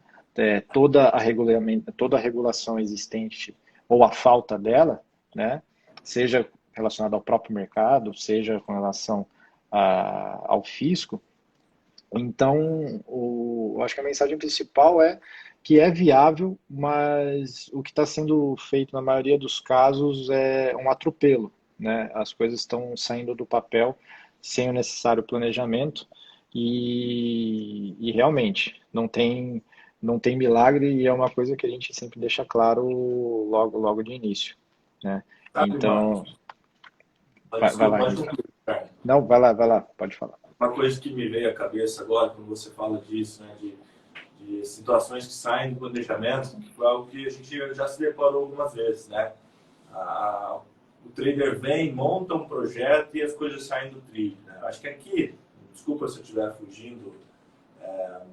toda a regulação existente, ou a falta dela, né, seja relacionada ao próprio mercado, seja com relação ao fisco. Então, eu acho que a mensagem principal é que é viável, mas o que está sendo feito na maioria dos casos é um atropelo, né? As coisas estão saindo do papel sem o necessário planejamento e realmente não tem milagre, e é uma coisa que a gente sempre deixa claro logo de início, né? Então, vai lá. Não, vai lá, pode falar. Uma coisa que me veio à cabeça agora, quando você fala disso, né, de situações que saem do planejamento, que foi algo que a gente já se deparou algumas vezes, né? O trader vem, monta um projeto e as coisas saem do trilho, né? Acho que aqui, desculpa se eu estiver fugindo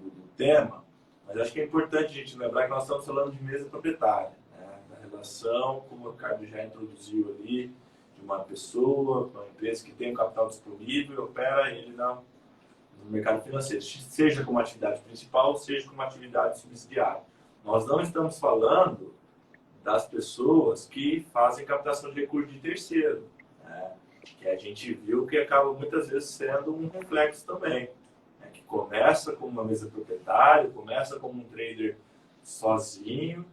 do tema, mas acho que é importante a gente lembrar que nós estamos falando de mesa proprietária, né? Da relação, como o Ricardo já introduziu ali, de uma pessoa, uma empresa que tem um capital disponível e opera ele no mercado financeiro, seja como atividade principal, seja como atividade subsidiária. Nós não estamos falando das pessoas que fazem captação de recursos de terceiro, né? Que a gente viu que acaba muitas vezes sendo um reflexo também, né? Que começa como uma mesa proprietária, começa como um trader sozinho,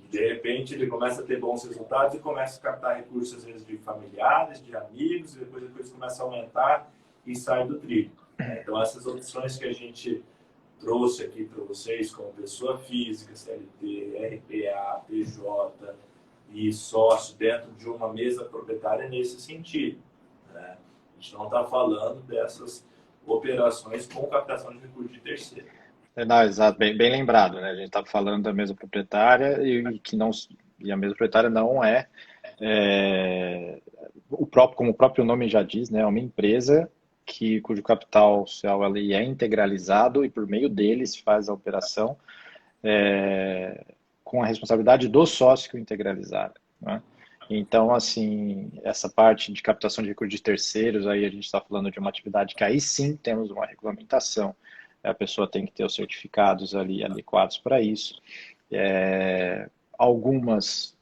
e de repente ele começa a ter bons resultados e começa a captar recursos às vezes de familiares, de amigos, e depois a coisa começa a aumentar e sai do trilho. Então, essas opções que a gente trouxe aqui para vocês, como pessoa física, CLT, RPA, PJ e sócio dentro de uma mesa proprietária nesse sentido, né? A gente não está falando dessas operações com captação de recursos de terceiro. Não, exato, bem lembrado, né? A gente está falando da mesa proprietária e a mesa proprietária não é Como o próprio nome já diz, né, é uma empresa cujo capital social ali é integralizado e por meio deles faz a operação com a responsabilidade do sócio que o integralizaram, né? Então, assim, essa parte de captação de recursos de terceiros, aí a gente está falando de uma atividade que aí sim temos uma regulamentação, a pessoa tem que ter os certificados ali adequados para isso. Alguns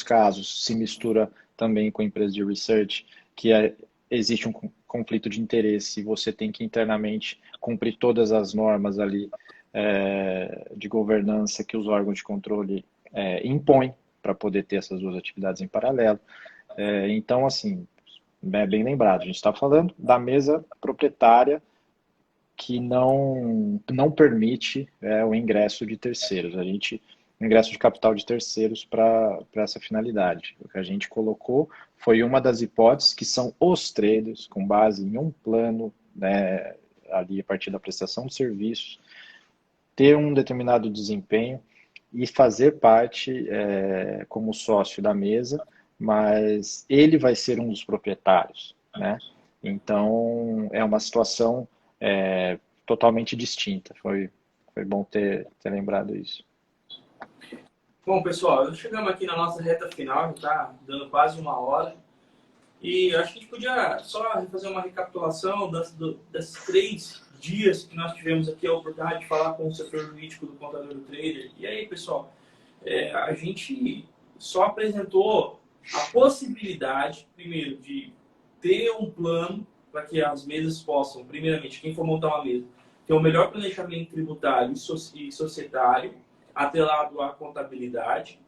casos se mistura também com empresas de research, existe um conflito de interesse e você tem que internamente cumprir todas as normas ali de governança que os órgãos de controle impõem para poder ter essas duas atividades em paralelo. Então, assim, bem lembrado, a gente está falando da mesa proprietária que não permite o ingresso de terceiros. O ingresso de capital de terceiros para essa finalidade. O que a gente colocou foi uma das hipóteses que são os traders, com base em um plano, né, ali a partir da prestação de serviços, ter um determinado desempenho e fazer parte como sócio da mesa, mas ele vai ser um dos proprietários, né? Então, é uma situação totalmente distinta. Foi bom ter lembrado isso. Bom, pessoal, chegamos aqui na nossa reta final, já está dando quase 1 hora. E acho que a gente podia só fazer uma recapitulação das 3 dias que nós tivemos aqui a oportunidade de falar com o setor jurídico do contador do trader. E aí, pessoal, a gente só apresentou a possibilidade, primeiro, de ter um plano para que as mesas possam, primeiramente, quem for montar uma mesa, ter o melhor planejamento tributário e societário, atrelado à contabilidade.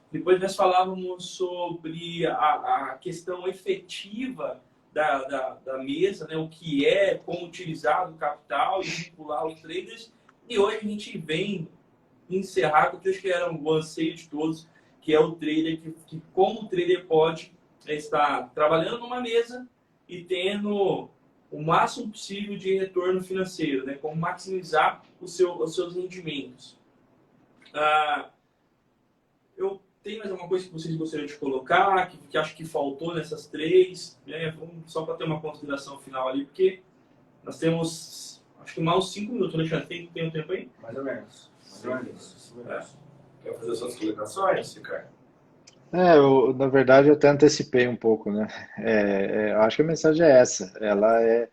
Depois nós falávamos sobre a questão efetiva da mesa, né? O que como utilizar o capital e vincular os traders. E hoje a gente vem encerrar com o que eu acho que era o anseio de todos, que é o trader, que como o trader pode estar trabalhando numa mesa e tendo o máximo possível de retorno financeiro, né? Como maximizar os seus rendimentos. Eu tenho mais alguma coisa que vocês gostariam de colocar, que acho que faltou nessas 3, né? Vamos só para ter uma consideração final ali, porque nós temos, acho que mais uns 5 minutos, Alexandre, tem um tempo aí? Mais ou menos. Quer fazer suas colocações, Ricardo? Na verdade, eu até antecipei um pouco, né? Eu acho que a mensagem é essa. Ela é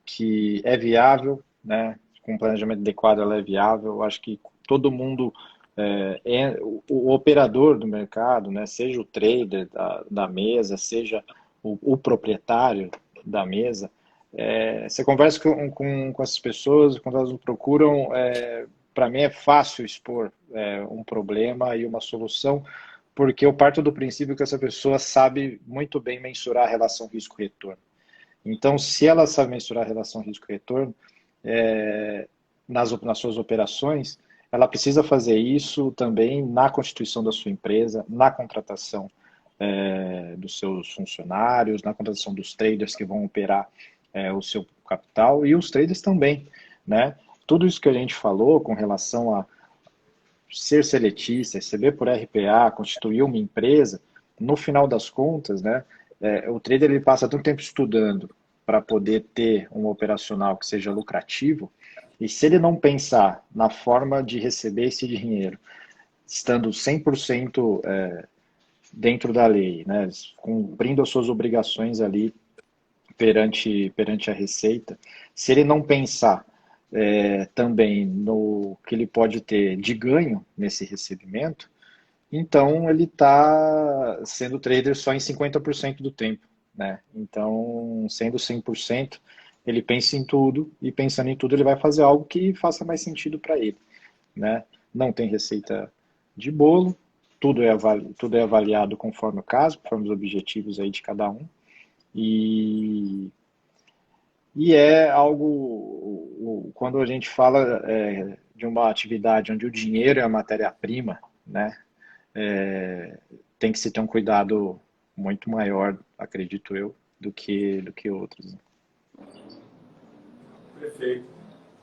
que é viável, né? Com um planejamento adequado, ela é viável. Eu acho que todo mundo, o operador do mercado, né? Seja o trader da mesa, seja o proprietário da mesa, você conversa com essas pessoas, quando elas nos procuram, para mim é fácil expor um problema e uma solução, porque eu parto do princípio que essa pessoa sabe muito bem mensurar a relação risco-retorno. Então, se ela sabe mensurar a relação risco-retorno nas suas operações, ela precisa fazer isso também na constituição da sua empresa, na contratação dos seus funcionários, na contratação dos traders que vão operar o seu capital e os traders também, né? Tudo isso que a gente falou com relação a ser seletista, receber por RPA, constituir uma empresa, no final das contas, né, o trader ele passa tanto tempo estudando para poder ter um operacional que seja lucrativo, e se ele não pensar na forma de receber esse dinheiro, estando 100% dentro da lei, né, cumprindo as suas obrigações ali perante a Receita, se ele não pensar também no que ele pode ter de ganho nesse recebimento, então ele está sendo trader só em 50% do tempo, né? Então, sendo 100%, ele pensa em tudo, e pensando em tudo ele vai fazer algo que faça mais sentido para ele, né? Não tem receita de bolo, tudo é avaliado conforme o caso, conforme os objetivos aí de cada um, e é algo, quando a gente fala de uma atividade onde o dinheiro é a matéria-prima, né, tem que se ter um cuidado muito maior, acredito eu, do que outros. Perfeito.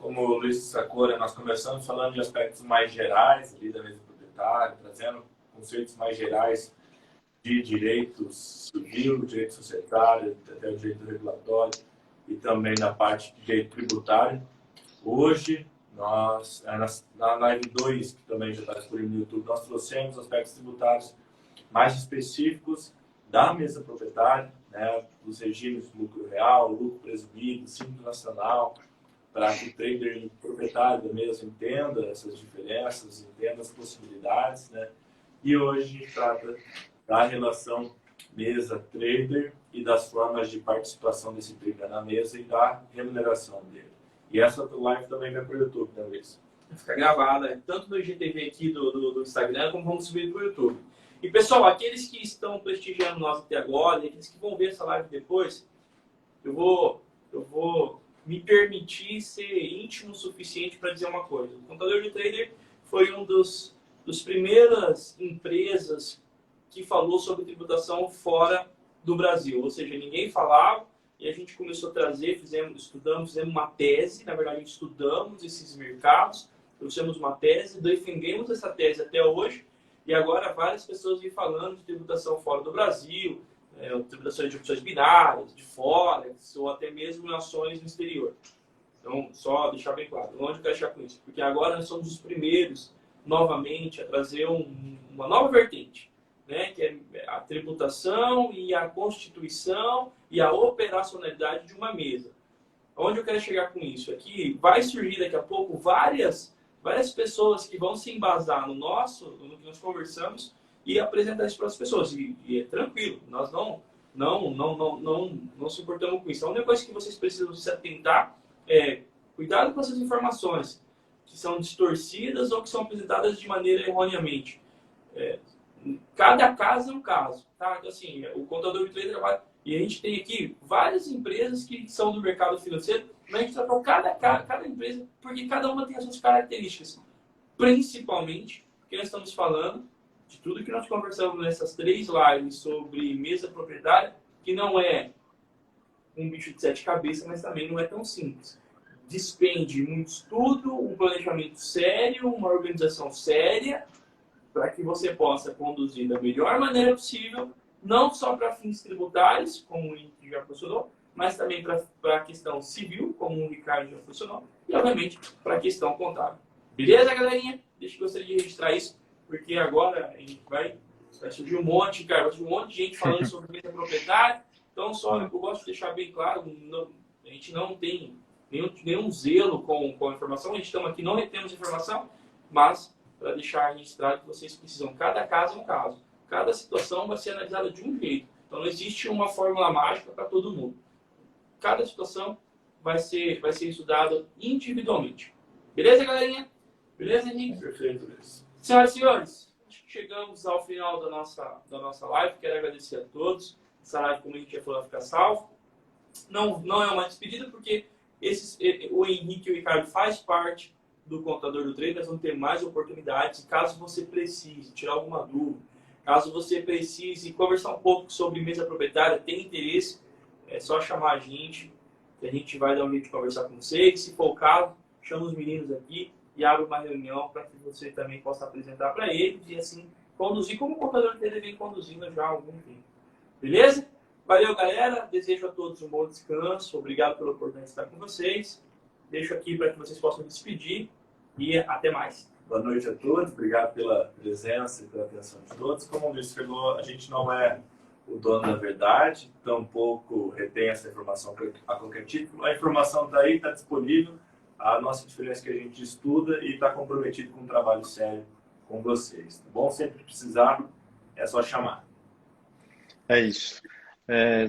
Como o Luiz sacou, nós começamos falando de aspectos mais gerais ali da mesa proprietária, trazendo conceitos mais gerais de direito civil, direito societário, até o direito regulatório e também na parte de direito tributário. Hoje, nós, na live 2, que também já está disponível no YouTube, nós trouxemos aspectos tributários mais específicos da mesa proprietária, né, dos regimes de lucro real, lucro presumido, Simples Nacional, para que o trader proprietário da mesa entenda essas diferenças, entenda as possibilidades, né? E hoje a gente trata da relação mesa-trader e das formas de participação desse trader na mesa e da remuneração dele. E essa live também vai para o YouTube, né, Luiz? Fica gravada, tanto no IGTV aqui do Instagram, como vamos subir para o YouTube. E, pessoal, aqueles que estão prestigiando nós até agora, e aqueles que vão ver essa live depois, eu vou me permitir ser íntimo o suficiente para dizer uma coisa. O Contador de Trader foi um dos primeiras empresas que falou sobre tributação fora do Brasil. Ou seja, ninguém falava e a gente começou a trazer, fizemos uma tese, na verdade, estudamos esses mercados, trouxemos uma tese, defendemos essa tese até hoje e agora várias pessoas vêm falando de tributação fora do Brasil, tributações de opções binárias, de Forex ou até mesmo ações no exterior. Então, só deixar bem claro, onde eu quero chegar com isso? Porque agora nós somos os primeiros, novamente, a trazer uma nova vertente, né, que é a tributação e a constituição e a operacionalidade de uma mesa. Onde eu quero chegar com isso? Aqui vai surgir daqui a pouco várias pessoas que vão se embasar no que nós conversamos e apresentar isso para as pessoas. E é tranquilo, nós não se importamos com isso. A única coisa que vocês precisam se atentar é cuidado com essas informações que são distorcidas ou que são apresentadas de maneira erroneamente. Cada caso é um caso, tá? Assim, o contador de trader trabalha e a gente tem aqui várias empresas que são do mercado financeiro, mas a gente tratou cada empresa porque cada uma tem as suas características. Principalmente porque nós estamos falando de tudo que nós conversamos nessas 3 lives sobre mesa proprietária, que não é um bicho de 7 cabeças, mas também não é tão simples. Despende muito estudo, um planejamento sério, uma organização séria, para que você possa conduzir da melhor maneira possível, não só para fins tributários, como o Henrique já funcionou, mas também para a questão civil, como o Ricardo já funcionou, e, obviamente, para a questão contábil. Beleza, galerinha? Deixa eu gostaria de registrar isso, porque agora a gente vai surgir um monte, cara, vai surgir um monte de gente falando sobre mesa proprietária. Então, eu gosto de deixar bem claro, a gente não tem nenhum zelo com a informação, a gente está aqui, não retemos informação, mas para deixar registrado que vocês precisam, cada caso é um caso. Cada situação vai ser analisada de um jeito. Então, não existe uma fórmula mágica para todo mundo. Cada situação vai ser estudada individualmente. Beleza, galerinha? Beleza, Henrique? Perfeito, Luiz. Senhoras e senhores, acho que chegamos ao final da nossa live. Quero agradecer a todos. Essa live, como a gente já falou, vai ficar salvo. Não é uma despedida, porque o Henrique e o Ricardo faz parte do Contador do Trader. Nós vamos ter mais oportunidades. Caso você precise tirar alguma dúvida, caso você precise conversar um pouco sobre mesa proprietária, tem interesse, é só chamar a gente, que a gente vai dar um jeito de conversar com vocês. Se for o caso, chama os meninos aqui e abre uma reunião para que você também possa apresentar para eles e assim conduzir como o Contador do Trader vem conduzindo já há algum tempo. Beleza? Valeu, galera. Desejo a todos um bom descanso. Obrigado pela oportunidade de estar com vocês. Deixo aqui para que vocês possam despedir e até mais. Boa noite a todos, obrigado pela presença e pela atenção de todos. Como o Luiz falou, a gente não é o dono da verdade, tampouco retém essa informação a qualquer título. A informação está aí, está disponível. A nossa diferença é que a gente estuda e está comprometido com um trabalho sério com vocês. Tá bom? Sempre que precisar, é só chamar. É isso.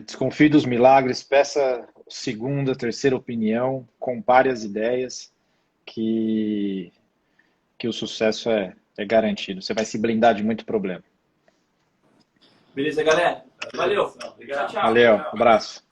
Desconfie dos milagres, peça segunda, terceira opinião, compare as ideias, que o sucesso é garantido. Você vai se blindar de muito problema. Beleza, galera? Valeu. Obrigado. Tchau, tchau. Valeu, abraço.